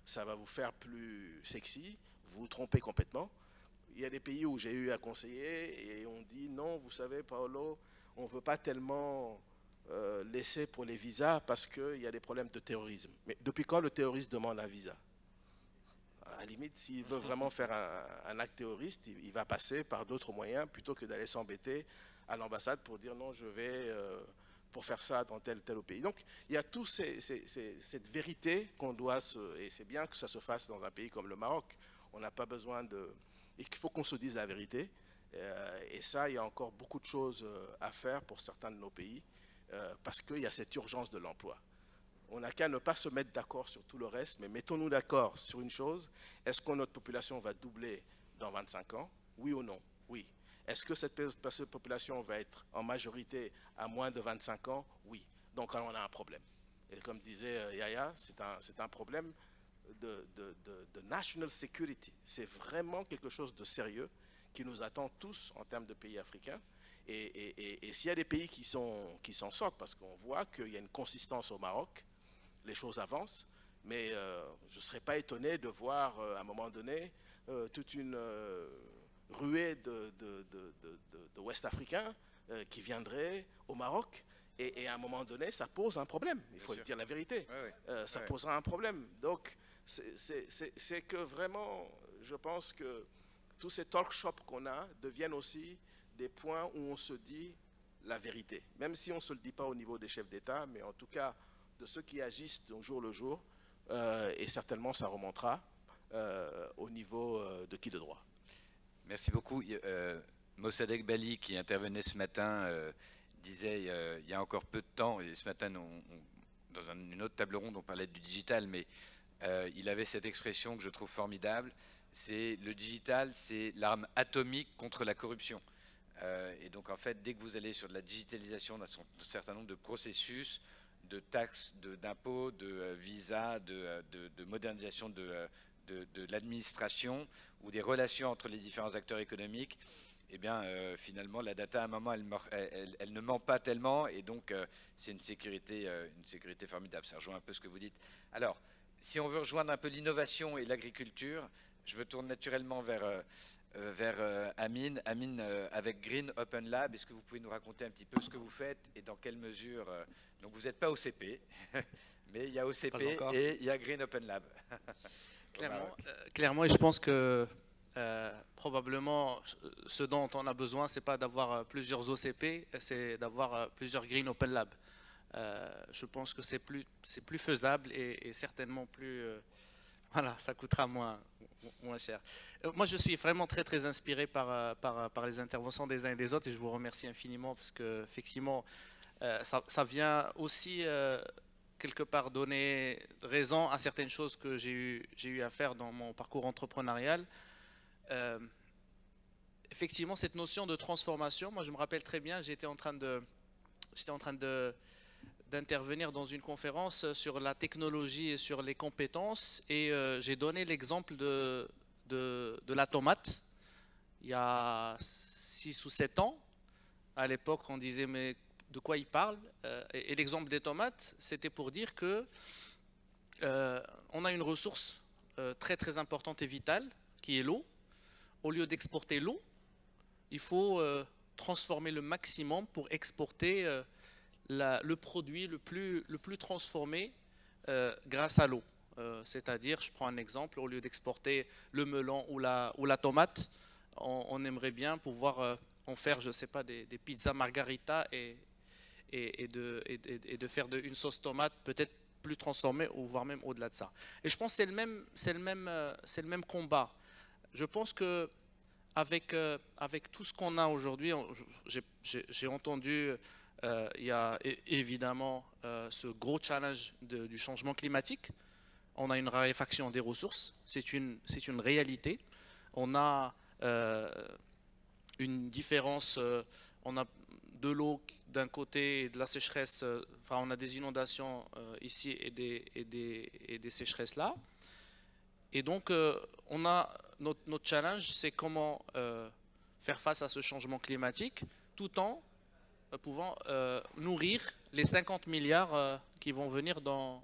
ça va vous faire plus sexy, vous vous trompez complètement. Il y a des pays où j'ai eu à conseiller et on dit non, vous savez, Paolo, on ne veut pas tellement laisser pour les visas parce qu'il y a des problèmes de terrorisme. Mais depuis quand le terroriste demande un visa? À la limite, s'il veut vraiment faire un acte terroriste, il va passer par d'autres moyens plutôt que d'aller s'embêter à l'ambassade pour dire non, je vais pour faire ça dans tel pays. Donc, il y a toute cette vérité qu'on doit et c'est bien que ça se fasse dans un pays comme le Maroc. On n'a pas besoin et qu'il faut qu'on se dise la vérité. Et ça, il y a encore beaucoup de choses à faire pour certains de nos pays parce qu'il y a cette urgence de l'emploi. On n'a qu'à ne pas se mettre d'accord sur tout le reste, mais mettons-nous d'accord sur une chose. Est-ce que notre population va doubler dans 25 ans? Oui ou non? Oui. Est-ce que cette population va être en majorité à moins de 25 ans? Oui. Donc on a un problème. Et comme disait Yaya, c'est un problème de national security. C'est vraiment quelque chose de sérieux qui nous attend tous en termes de pays africains. Et s'il y a des pays qui s'en sortent, parce qu'on voit qu'il y a une consistance au Maroc, les choses avancent, mais je ne serais pas étonné de voir à un moment donné toute une ruée de Ouest-Africains qui viendraient au Maroc et à un moment donné ça pose un problème, il faut dire la vérité. Ça posera un problème. Donc c'est que vraiment je pense que tous ces talk shops qu'on a deviennent aussi des points où on se dit la vérité, même si on ne se le dit pas au niveau des chefs d'État, mais en tout cas de ceux qui agissent au jour le jour, et certainement ça remontera au niveau de qui de droit. Merci beaucoup. Mossadegh Bali, qui intervenait ce matin, disait il y a encore peu de temps, et ce matin dans une autre table ronde on parlait du digital, mais il avait cette expression que je trouve formidable, c'est le digital, c'est l'arme atomique contre la corruption. Et donc en fait, dès que vous allez sur de la digitalisation d'un certain nombre de processus, de taxes, d'impôts, de visas, de modernisation de l'administration ou des relations entre les différents acteurs économiques, eh bien finalement la data à un moment elle ne ment pas tellement et donc c'est une sécurité formidable. Ça rejoint un peu ce que vous dites. Alors, si on veut rejoindre un peu l'innovation et l'agriculture, je me tourne naturellement vers Amine. Amine, avec Green Open Lab, est-ce que vous pouvez nous raconter un petit peu ce que vous faites et dans quelle mesure donc vous n'êtes pas OCP, mais il y a OCP et il y a Green Open Lab. Clairement, et je pense que probablement ce dont on a besoin, c'est pas d'avoir plusieurs OCP, c'est d'avoir plusieurs Green Open Lab. Je pense que c'est plus faisable et certainement plus... voilà, ça coûtera moins cher. Moi, je suis vraiment très inspiré par les interventions des uns et des autres et je vous remercie infiniment parce que effectivement, ça vient aussi quelque part donner raison à certaines choses que j'ai eu à faire dans mon parcours entrepreneurial. Effectivement, cette notion de transformation, moi je me rappelle très bien, j'étais en train d'intervenir dans une conférence sur la technologie et sur les compétences et j'ai donné l'exemple de la tomate. Il y a 6 ou 7 ans, à l'époque on disait mais de quoi il parle et l'exemple des tomates, c'était pour dire que on a une ressource très importante et vitale qui est l'eau. Au lieu d'exporter l'eau, il faut transformer le maximum pour exporter le produit le plus transformé grâce à l'eau. C'est-à-dire, je prends un exemple, au lieu d'exporter le melon ou la tomate, on aimerait bien pouvoir en faire, je ne sais pas, des pizzas margarita et de faire une sauce tomate peut-être plus transformée ou voire même au-delà de ça. Et je pense que c'est le même combat. Je pense que avec tout ce qu'on a aujourd'hui, j'ai entendu, il y a évidemment ce gros challenge du changement climatique. on a une raréfaction des ressources, c'est une réalité. On a une différence, on a de l'eau d'un côté et de la sécheresse, enfin on a des inondations ici et des sécheresses là. Et donc on a notre challenge, c'est comment faire face à ce changement climatique tout en pouvant nourrir les 50 milliards qui vont venir dans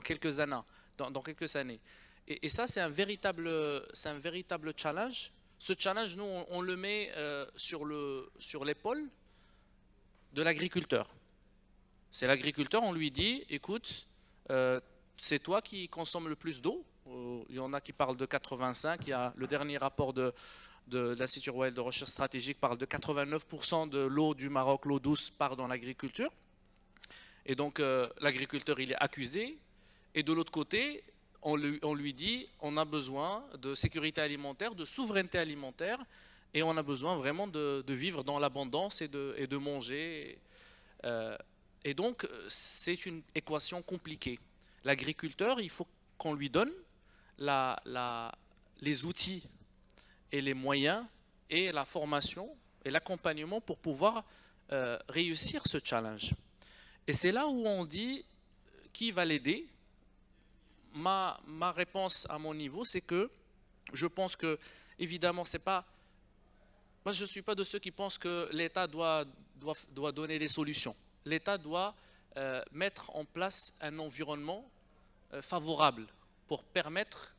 quelques années. Dans quelques années. Et ça, c'est un véritable challenge. Ce challenge, nous, on le met sur l'épaule de l'agriculteur. C'est l'agriculteur, on lui dit, écoute, c'est toi qui consommes le plus d'eau. Il y en a qui parlent de 85, il y a le dernier rapport de l'Institut royal de recherche stratégique parle de 89% de l'eau du Maroc, l'eau douce, part dans l'agriculture. Et donc l'agriculteur, il est accusé. Et de l'autre côté, on lui dit, on a besoin de sécurité alimentaire, de souveraineté alimentaire, et on a besoin vraiment de vivre dans l'abondance et de manger. Et donc, c'est une équation compliquée. L'agriculteur, il faut qu'on lui donne les outils et les moyens et la formation et l'accompagnement pour pouvoir réussir ce challenge. Et c'est là où on dit, qui va l'aider? Ma réponse à mon niveau, c'est que je pense que, évidemment, c'est pas... Moi, je ne suis pas de ceux qui pensent que l'État doit donner des solutions. L'État doit mettre en place un environnement favorable pour permettre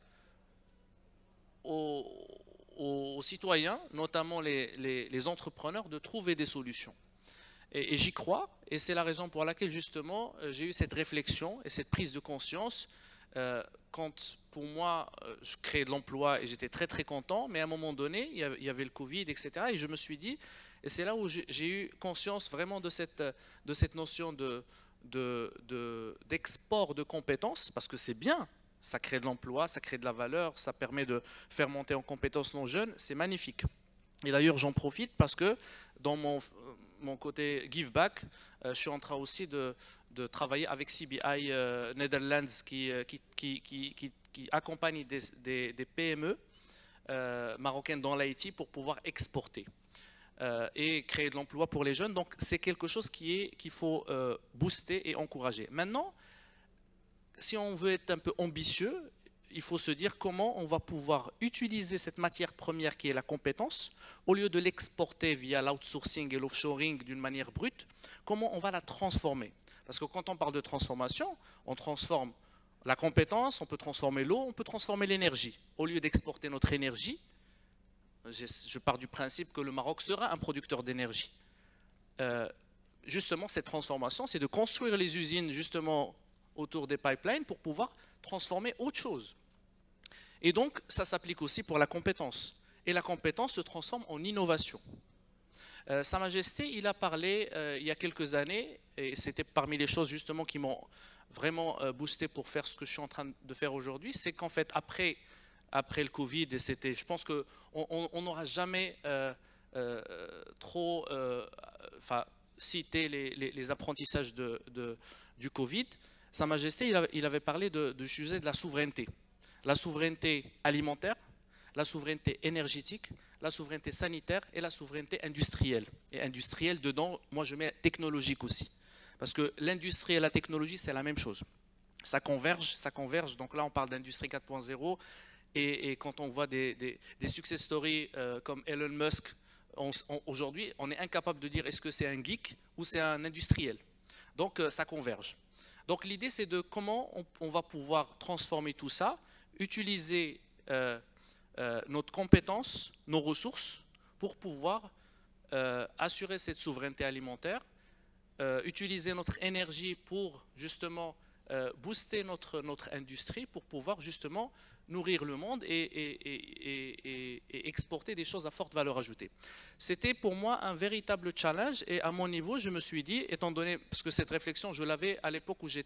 aux citoyens, notamment les entrepreneurs, de trouver des solutions. Et j'y crois, et c'est la raison pour laquelle, justement, j'ai eu cette réflexion et cette prise de conscience quand, pour moi, je créais de l'emploi et j'étais très très content, mais à un moment donné, il y avait le Covid, etc. Et je me suis dit, et c'est là où j'ai eu conscience vraiment de cette notion d'export de compétences, parce que c'est bien, ça crée de l'emploi, ça crée de la valeur, ça permet de faire monter en compétences nos jeunes, c'est magnifique. Et d'ailleurs, j'en profite parce que dans mon côté give back, je suis en train aussi de travailler avec CBI Netherlands qui accompagne des PME marocaines dans l'IT pour pouvoir exporter et créer de l'emploi pour les jeunes. Donc c'est quelque chose qu'il faut booster et encourager. Maintenant, si on veut être un peu ambitieux, il faut se dire comment on va pouvoir utiliser cette matière première qui est la compétence, au lieu de l'exporter via l'outsourcing et l'offshoring d'une manière brute, comment on va la transformer. Parce que quand on parle de transformation, on transforme la compétence, on peut transformer l'eau, on peut transformer l'énergie. Au lieu d'exporter notre énergie, je pars du principe que le Maroc sera un producteur d'énergie. Justement, cette transformation, c'est de construire les usines justement autour des pipelines pour pouvoir transformer autre chose. Et donc, ça s'applique aussi pour la compétence. Et la compétence se transforme en innovation. Sa Majesté, il a parlé il y a quelques années, et c'était parmi les choses justement qui m'ont vraiment boosté pour faire ce que je suis en train de faire aujourd'hui, c'est qu'en fait, après le Covid, et c'était, je pense qu'on n'aura jamais trop cité les apprentissages du Covid. Sa Majesté, il avait parlé du sujet de la souveraineté. La souveraineté alimentaire, la souveraineté énergétique, la souveraineté sanitaire et la souveraineté industrielle. Et industrielle, dedans, moi je mets technologique aussi. Parce que l'industrie et la technologie, c'est la même chose. Ça converge. Donc là, on parle d'industrie 4.0. Et quand on voit des success stories comme Elon Musk, aujourd'hui, on est incapable de dire est-ce que c'est un geek ou c'est un industriel. Donc ça converge. Donc l'idée, c'est de comment on va pouvoir transformer tout ça, utiliser notre compétence, nos ressources, pour pouvoir assurer cette souveraineté alimentaire, utiliser notre énergie pour justement booster notre industrie, pour pouvoir justement nourrir le monde et exporter des choses à forte valeur ajoutée. C'était pour moi un véritable challenge et à mon niveau, je me suis dit, étant donné, parce que cette réflexion, je l'avais à l'époque où j'ai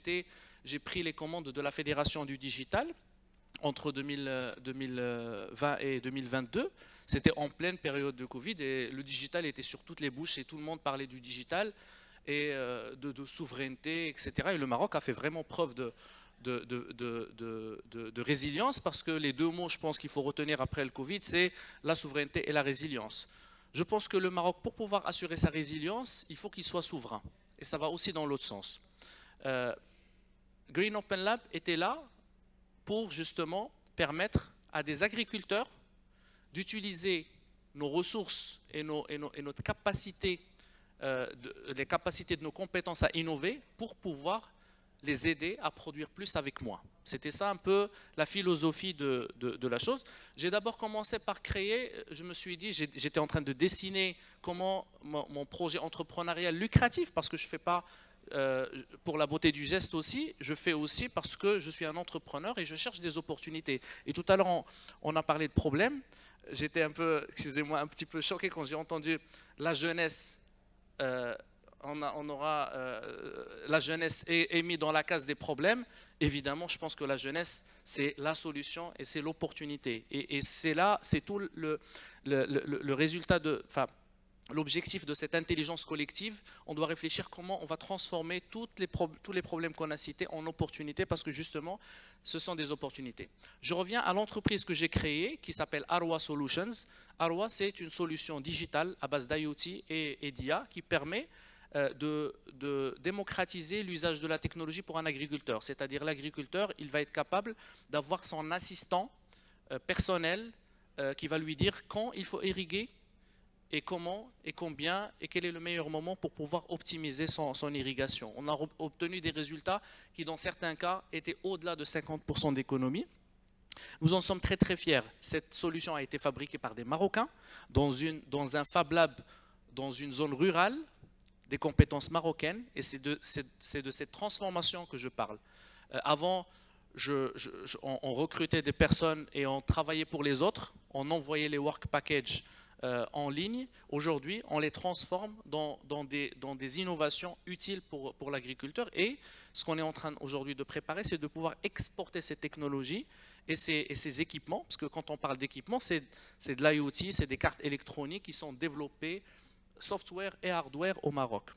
pris les commandes de la Fédération du Digital, entre 2020 et 2022, c'était en pleine période de Covid et le digital était sur toutes les bouches et tout le monde parlait du digital et de souveraineté, etc. Et le Maroc a fait vraiment preuve de résilience, parce que les deux mots, je pense qu'il faut retenir après le Covid, c'est la souveraineté et la résilience. Je pense que le Maroc, pour pouvoir assurer sa résilience, il faut qu'il soit souverain. Et ça va aussi dans l'autre sens. Green Open Lab était là pour justement permettre à des agriculteurs d'utiliser nos ressources et notre capacité, les capacités de nos compétences à innover pour pouvoir les aider à produire plus avec moins. C'était ça un peu la philosophie de la chose. J'ai d'abord commencé par créer, je me suis dit, j'étais en train de dessiner comment mon projet entrepreneurial lucratif, parce que je ne fais pas pour la beauté du geste aussi, je fais aussi parce que je suis un entrepreneur et je cherche des opportunités. Et tout à l'heure, on a parlé de problèmes. J'étais un peu, excusez-moi, un petit peu choqué quand j'ai entendu la jeunesse. La jeunesse est mise dans la case des problèmes. Évidemment, je pense que la jeunesse, c'est la solution et c'est l'opportunité. Et c'est là, c'est tout le résultat l'objectif de cette intelligence collective. On doit réfléchir comment on va transformer tous les problèmes qu'on a cités en opportunités, parce que justement, ce sont des opportunités. Je reviens à l'entreprise que j'ai créée, qui s'appelle Arwa Solutions. Arwa, c'est une solution digitale à base d'IoT et d'IA qui permet de démocratiser l'usage de la technologie pour un agriculteur. C'est-à-dire l'agriculteur, il va être capable d'avoir son assistant personnel qui va lui dire quand il faut irriguer, et comment, et combien, et quel est le meilleur moment pour pouvoir optimiser son irrigation. On a obtenu des résultats qui, dans certains cas, étaient au-delà de 50% d'économie. Nous en sommes très très fiers. Cette solution a été fabriquée par des Marocains dans un Fab Lab, dans une zone rurale, des compétences marocaines, et c'est de cette transformation que je parle. Avant, on recrutait des personnes et on travaillait pour les autres, on envoyait les work packages en ligne. Aujourd'hui, on les transforme dans des innovations utiles pour l'agriculteur. Et ce qu'on est en train aujourd'hui de préparer, c'est de pouvoir exporter ces technologies et ces équipements, parce que quand on parle d'équipement, c'est de l'IoT, c'est des cartes électroniques qui sont développées, software et hardware, au Maroc,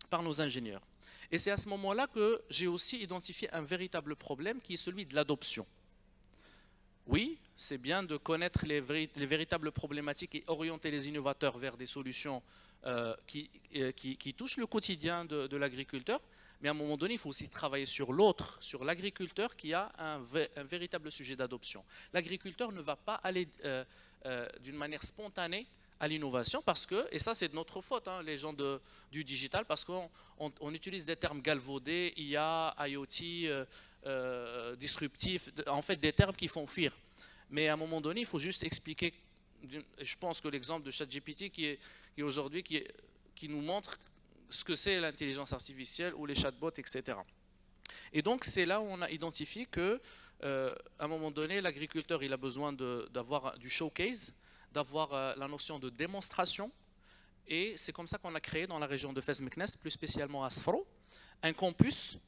par nos ingénieurs. Et c'est à ce moment-là que j'ai aussi identifié un véritable problème qui est celui de l'adoption. Oui, c'est bien de connaître les véritables problématiques et orienter les innovateurs vers des solutions qui touchent le quotidien de l'agriculteur, mais à un moment donné, il faut aussi travailler sur l'autre, sur l'agriculteur qui a un véritable sujet d'adoption. L'agriculteur ne va pas aller d'une manière spontanée à l'innovation parce que, et ça c'est de notre faute, hein, les gens du digital, parce qu'on utilise des termes galvaudés, IA, IoT, disruptif, en fait des termes qui font fuir. Mais à un moment donné, il faut juste expliquer. Je pense que l'exemple de ChatGPT qui aujourd'hui qui nous montre ce que c'est l'intelligence artificielle ou les chatbots, etc. Et donc c'est là où on a identifié que à un moment donné, l'agriculteur il a besoin d'avoir du showcase, d'avoir la notion de démonstration. Et c'est comme ça qu'on a créé dans la région de Fez-Meknès, plus spécialement à Sfro, un campus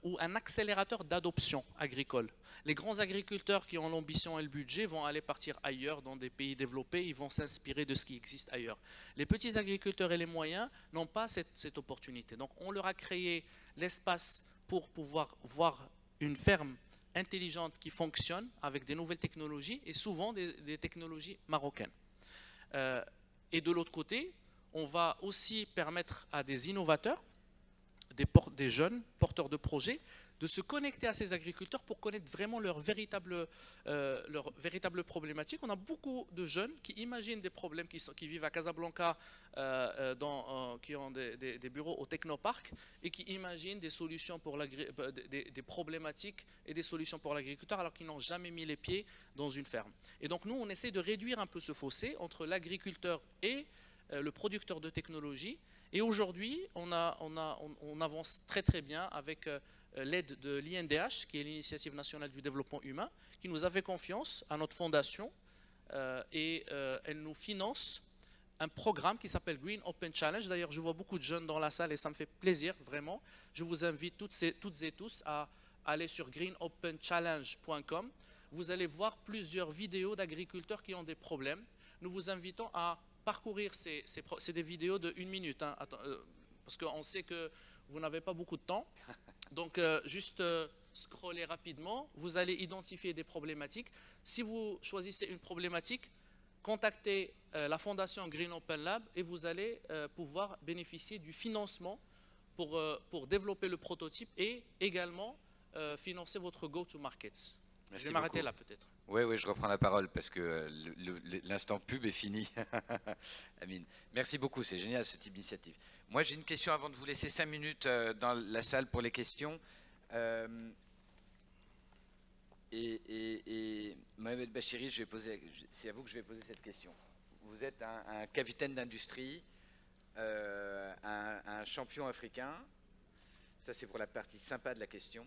ou un accélérateur d'adoption agricole. Les grands agriculteurs qui ont l'ambition et le budget vont aller partir ailleurs dans des pays développés, ils vont s'inspirer de ce qui existe ailleurs. Les petits agriculteurs et les moyens n'ont pas cette opportunité. Donc on leur a créé l'espace pour pouvoir voir une ferme intelligente qui fonctionne avec des nouvelles technologies et souvent des technologies marocaines. Et de l'autre côté, on va aussi permettre à des innovateurs, des jeunes porteurs de projets, de se connecter à ces agriculteurs pour connaître vraiment leur véritable problématique. On a beaucoup de jeunes qui imaginent des problèmes, qui vivent à Casablanca, qui ont des bureaux au Technopark, et qui imaginent des solutions pour des problématiques et des solutions pour l'agriculteur alors qu'ils n'ont jamais mis les pieds dans une ferme. Et donc nous, on essaie de réduire un peu ce fossé entre l'agriculteur et le producteur de technologie. Et aujourd'hui, on avance très très bien avec l'aide de l'INDH, qui est l'Initiative nationale du développement humain, qui nous a fait confiance à notre fondation et elle nous finance un programme qui s'appelle Green Open Challenge. D'ailleurs, je vois beaucoup de jeunes dans la salle et ça me fait plaisir, vraiment. Je vous invite toutes et tous à aller sur greenopenchallenge.com. Vous allez voir plusieurs vidéos d'agriculteurs qui ont des problèmes. Nous vous invitons à parcourir c'est des vidéos de 1 minute, hein, parce qu'on sait que vous n'avez pas beaucoup de temps. Donc, juste scroller rapidement, vous allez identifier des problématiques. Si vous choisissez une problématique, contactez la fondation Green Open Lab et vous allez pouvoir bénéficier du financement pour développer le prototype et également financer votre go-to-market. Je vais m'arrêter là peut-être. Oui, je reprends la parole parce que l'instant pub est fini. Amine. Merci beaucoup, c'est génial ce type d'initiative. Moi j'ai une question avant de vous laisser 5 minutes dans la salle pour les questions. Et Mohamed Bachiri, c'est à vous que je vais poser cette question. Vous êtes un capitaine d'industrie, un champion africain. Ça c'est pour la partie sympa de la question.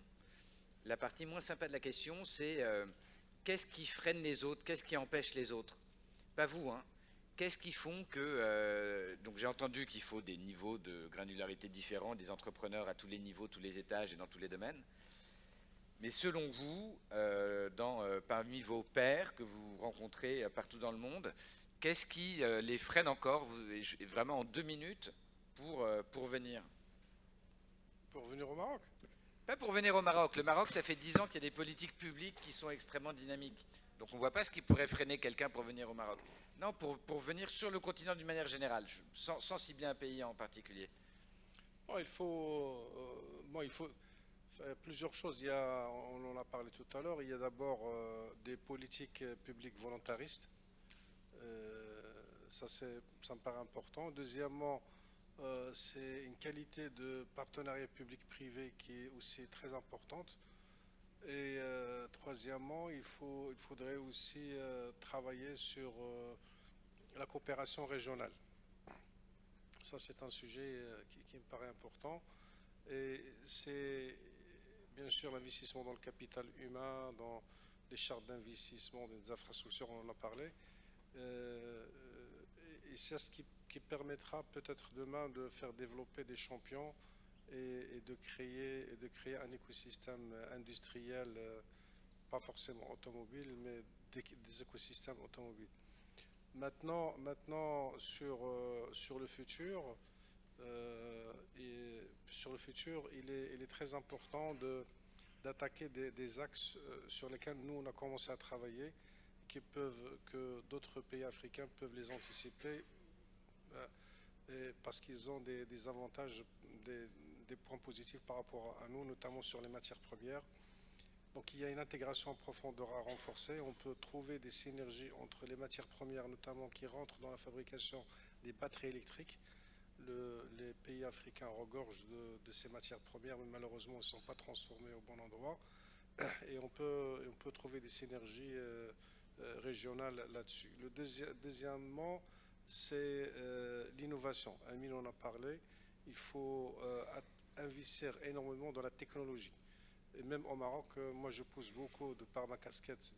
La partie moins sympa de la question, c'est qu'est-ce qui freine les autres, qu'est-ce qui empêche les autres? Pas vous, hein. Qu'est-ce qui font que... donc j'ai entendu qu'il faut des niveaux de granularité différents, des entrepreneurs à tous les niveaux, tous les étages et dans tous les domaines. Mais selon vous, parmi vos pairs que vous rencontrez partout dans le monde, qu'est-ce qui les freine encore, vraiment en 2 minutes, pour venir? Pour venir au Maroc? Pas pour venir au Maroc. Le Maroc, ça fait 10 ans qu'il y a des politiques publiques qui sont extrêmement dynamiques. Donc on ne voit pas ce qui pourrait freiner quelqu'un pour venir au Maroc. Non, pour venir sur le continent d'une manière générale, sans cibler un pays en particulier. Bon, il faut faire plusieurs choses. On en a parlé tout à l'heure. Il y a d'abord des politiques publiques volontaristes. Ça me paraît important. Deuxièmement, c'est une qualité de partenariat public-privé qui est aussi très importante. Et troisièmement, il faudrait aussi travailler sur la coopération régionale. Ça, c'est un sujet qui me paraît important. Et c'est bien sûr l'investissement dans le capital humain, dans les chartes d'investissement, des infrastructures, on en a parlé. Et c'est ce qui permettra peut-être demain de faire développer des champions et de créer un écosystème industriel, pas forcément automobile, mais des écosystèmes automobiles. Maintenant sur le futur, il est très important d'attaquer des axes sur lesquels nous on a commencé à travailler, que d'autres pays africains peuvent les anticiper parce qu'ils ont des avantages, des points positifs par rapport à nous, notamment sur les matières premières. Donc il y a une intégration en profondeur à renforcer. On peut trouver des synergies entre les matières premières, notamment qui rentrent dans la fabrication des batteries électriques. Les pays africains regorgent de ces matières premières, mais malheureusement, elles ne sont pas transformées au bon endroit. Et on peut trouver des synergies régionales là-dessus. Deuxièmement, c'est l'innovation. Amine en a parlé. Il faut investir énormément dans la technologie. Et même au Maroc, moi je pousse beaucoup, de par ma casquette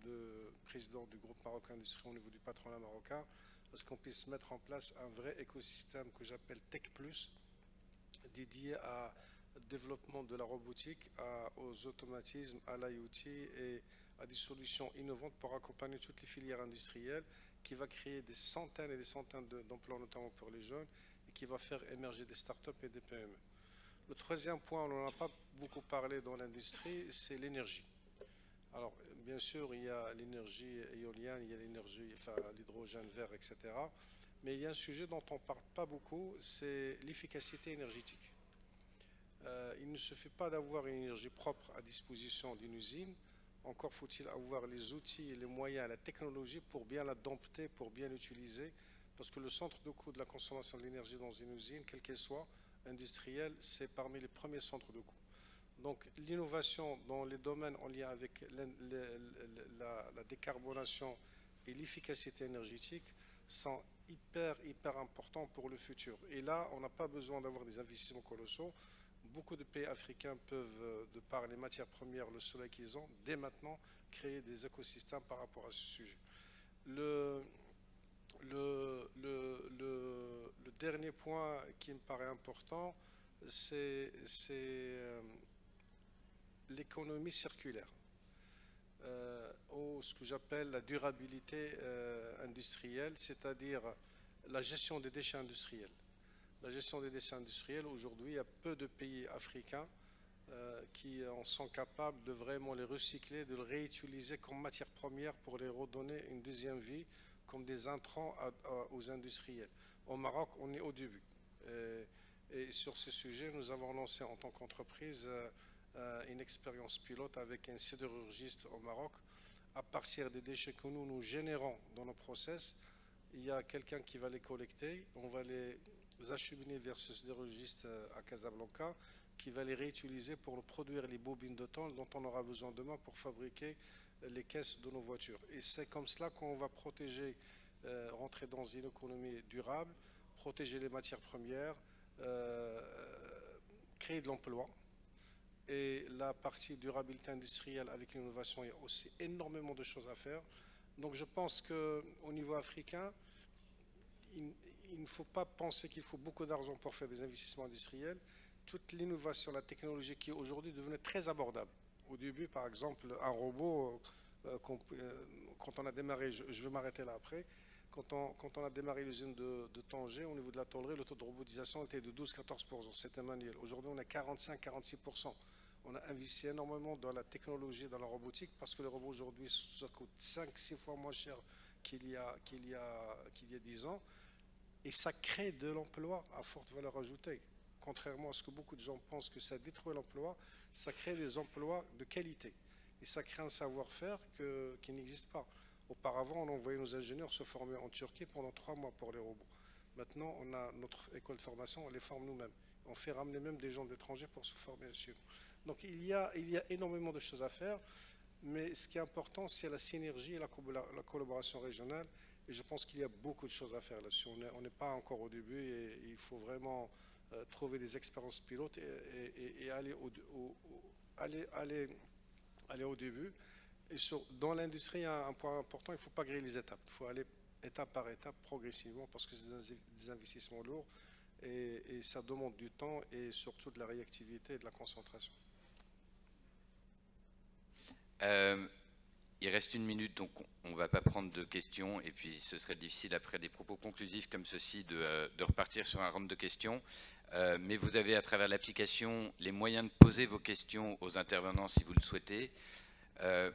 de président du groupe Maroc Industrie au niveau du patronat marocain, parce qu'on puisse mettre en place un vrai écosystème que j'appelle Tech Plus, dédié au développement de la robotique, aux automatismes, à l'IoT et à des solutions innovantes pour accompagner toutes les filières industrielles, qui va créer des centaines et des centaines d'emplois, notamment pour les jeunes, et qui va faire émerger des startups et des PME. Le troisième point, on n'en a pas beaucoup parlé dans l'industrie, c'est l'énergie. Alors, bien sûr, il y a l'énergie éolienne, il y a l'hydrogène vert, etc. Mais il y a un sujet dont on ne parle pas beaucoup, c'est l'efficacité énergétique. Il ne suffit pas d'avoir une énergie propre à disposition d'une usine, encore faut-il avoir les outils, les moyens, la technologie pour bien la dompter, pour bien l'utiliser, parce que le centre de coût de la consommation de l'énergie dans une usine, quelle qu'elle soit, industrielle, c'est parmi les premiers centres de coût. Donc l'innovation dans les domaines en lien avec la décarbonation et l'efficacité énergétique sont hyper importants pour le futur. Et là, on n'a pas besoin d'avoir des investissements colossaux. Beaucoup de pays africains peuvent, de par les matières premières, le soleil qu'ils ont, dès maintenant, créer des écosystèmes par rapport à ce sujet. Le dernier point qui me paraît important, c'est l'économie circulaire, ou ce que j'appelle la durabilité industrielle, c'est-à-dire la gestion des déchets industriels. La gestion des déchets industriels, aujourd'hui, il y a peu de pays africains qui en sont capables de vraiment les recycler, de les réutiliser comme matière première pour les redonner une deuxième vie, comme des intrants aux industriels. Au Maroc, on est au début. Et sur ce sujet, nous avons lancé en tant qu'entreprise une expérience pilote avec un sidérurgiste au Maroc. À partir des déchets que nous générons dans nos process, il y a quelqu'un qui va les collecter, on va les acheminer vers ce sidérurgiste à Casablanca, qui va les réutiliser pour produire les bobines de tôle dont on aura besoin demain pour fabriquer les caisses de nos voitures. Et c'est comme cela qu'on va protéger, rentrer dans une économie durable, protéger les matières premières, créer de l'emploi. Et la partie durabilité industrielle avec l'innovation, il y a aussi énormément de choses à faire. Donc je pense qu'au niveau africain, il ne faut pas penser qu'il faut beaucoup d'argent pour faire des investissements industriels. Toute l'innovation, la technologie qui aujourd'hui devenait très abordable. Au début, par exemple, un robot, quand on a démarré, je vais m'arrêter là après, quand on a démarré l'usine de Tanger, au niveau de la tôlerie, le taux de robotisation était de 12-14%. C'était manuel. Aujourd'hui, on est 45-46%. On a investi énormément dans la technologie, dans la robotique, parce que les robots aujourd'hui, ça coûte 5-6 fois moins cher qu'il y a 10 ans. Et ça crée de l'emploi à forte valeur ajoutée. Contrairement à ce que beaucoup de gens pensent que ça détruit l'emploi, ça crée des emplois de qualité. Et ça crée un savoir-faire qui n'existe pas. Auparavant, on envoyait nos ingénieurs se former en Turquie pendant 3 mois pour les robots. Maintenant, on a notre école de formation, on les forme nous-mêmes. On fait ramener même des gens d'étrangers pour se former chez nous. Donc il y a énormément de choses à faire, mais ce qui est important, c'est la synergie et la collaboration régionale. Et je pense qu'il y a beaucoup de choses à faire là-dessus. On n'est pas encore au début et il faut vraiment trouver des expériences pilotes et aller au début. Et dans l'industrie, il y a un point important, il ne faut pas griller les étapes. Il faut aller étape par étape, progressivement, parce que c'est des investissements lourds et ça demande du temps et surtout de la réactivité et de la concentration. Il reste 1 minute, donc on ne va pas prendre de questions, et puis ce serait difficile après des propos conclusifs comme ceci de repartir sur un round de questions. Mais vous avez à travers l'application les moyens de poser vos questions aux intervenants si vous le souhaitez.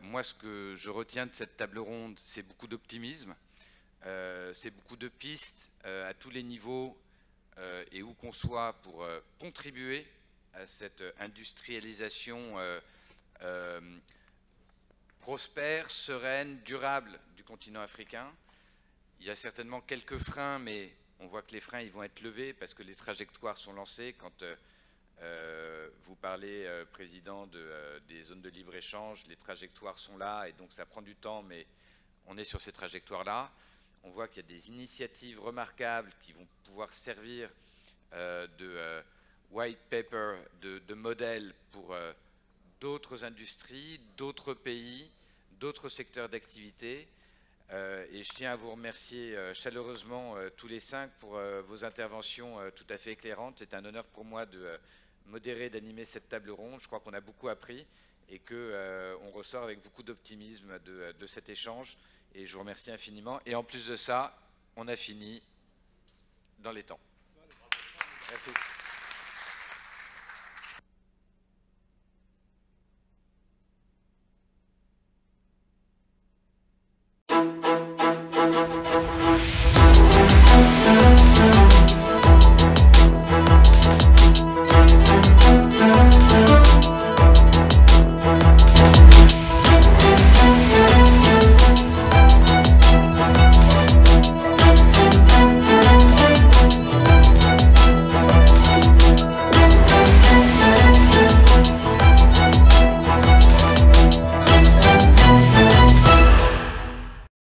Moi, ce que je retiens de cette table ronde, c'est beaucoup d'optimisme, c'est beaucoup de pistes à tous les niveaux et où qu'on soit pour contribuer à cette industrialisation prospère, sereine, durable du continent africain. Il y a certainement quelques freins, mais on voit que les freins ils vont être levés parce que les trajectoires sont lancées. Quand vous parlez, Président, des zones de libre-échange, les trajectoires sont là et donc ça prend du temps, mais on est sur ces trajectoires-là. On voit qu'il y a des initiatives remarquables qui vont pouvoir servir de white paper, de modèle pour d'autres industries, d'autres pays, d'autres secteurs d'activité. Et je tiens à vous remercier chaleureusement tous les 5 pour vos interventions tout à fait éclairantes. C'est un honneur pour moi de modérer, d'animer cette table ronde. Je crois qu'on a beaucoup appris et qu'on ressort avec beaucoup d'optimisme de cet échange. Et je vous remercie infiniment. Et en plus de ça, on a fini dans les temps. Merci.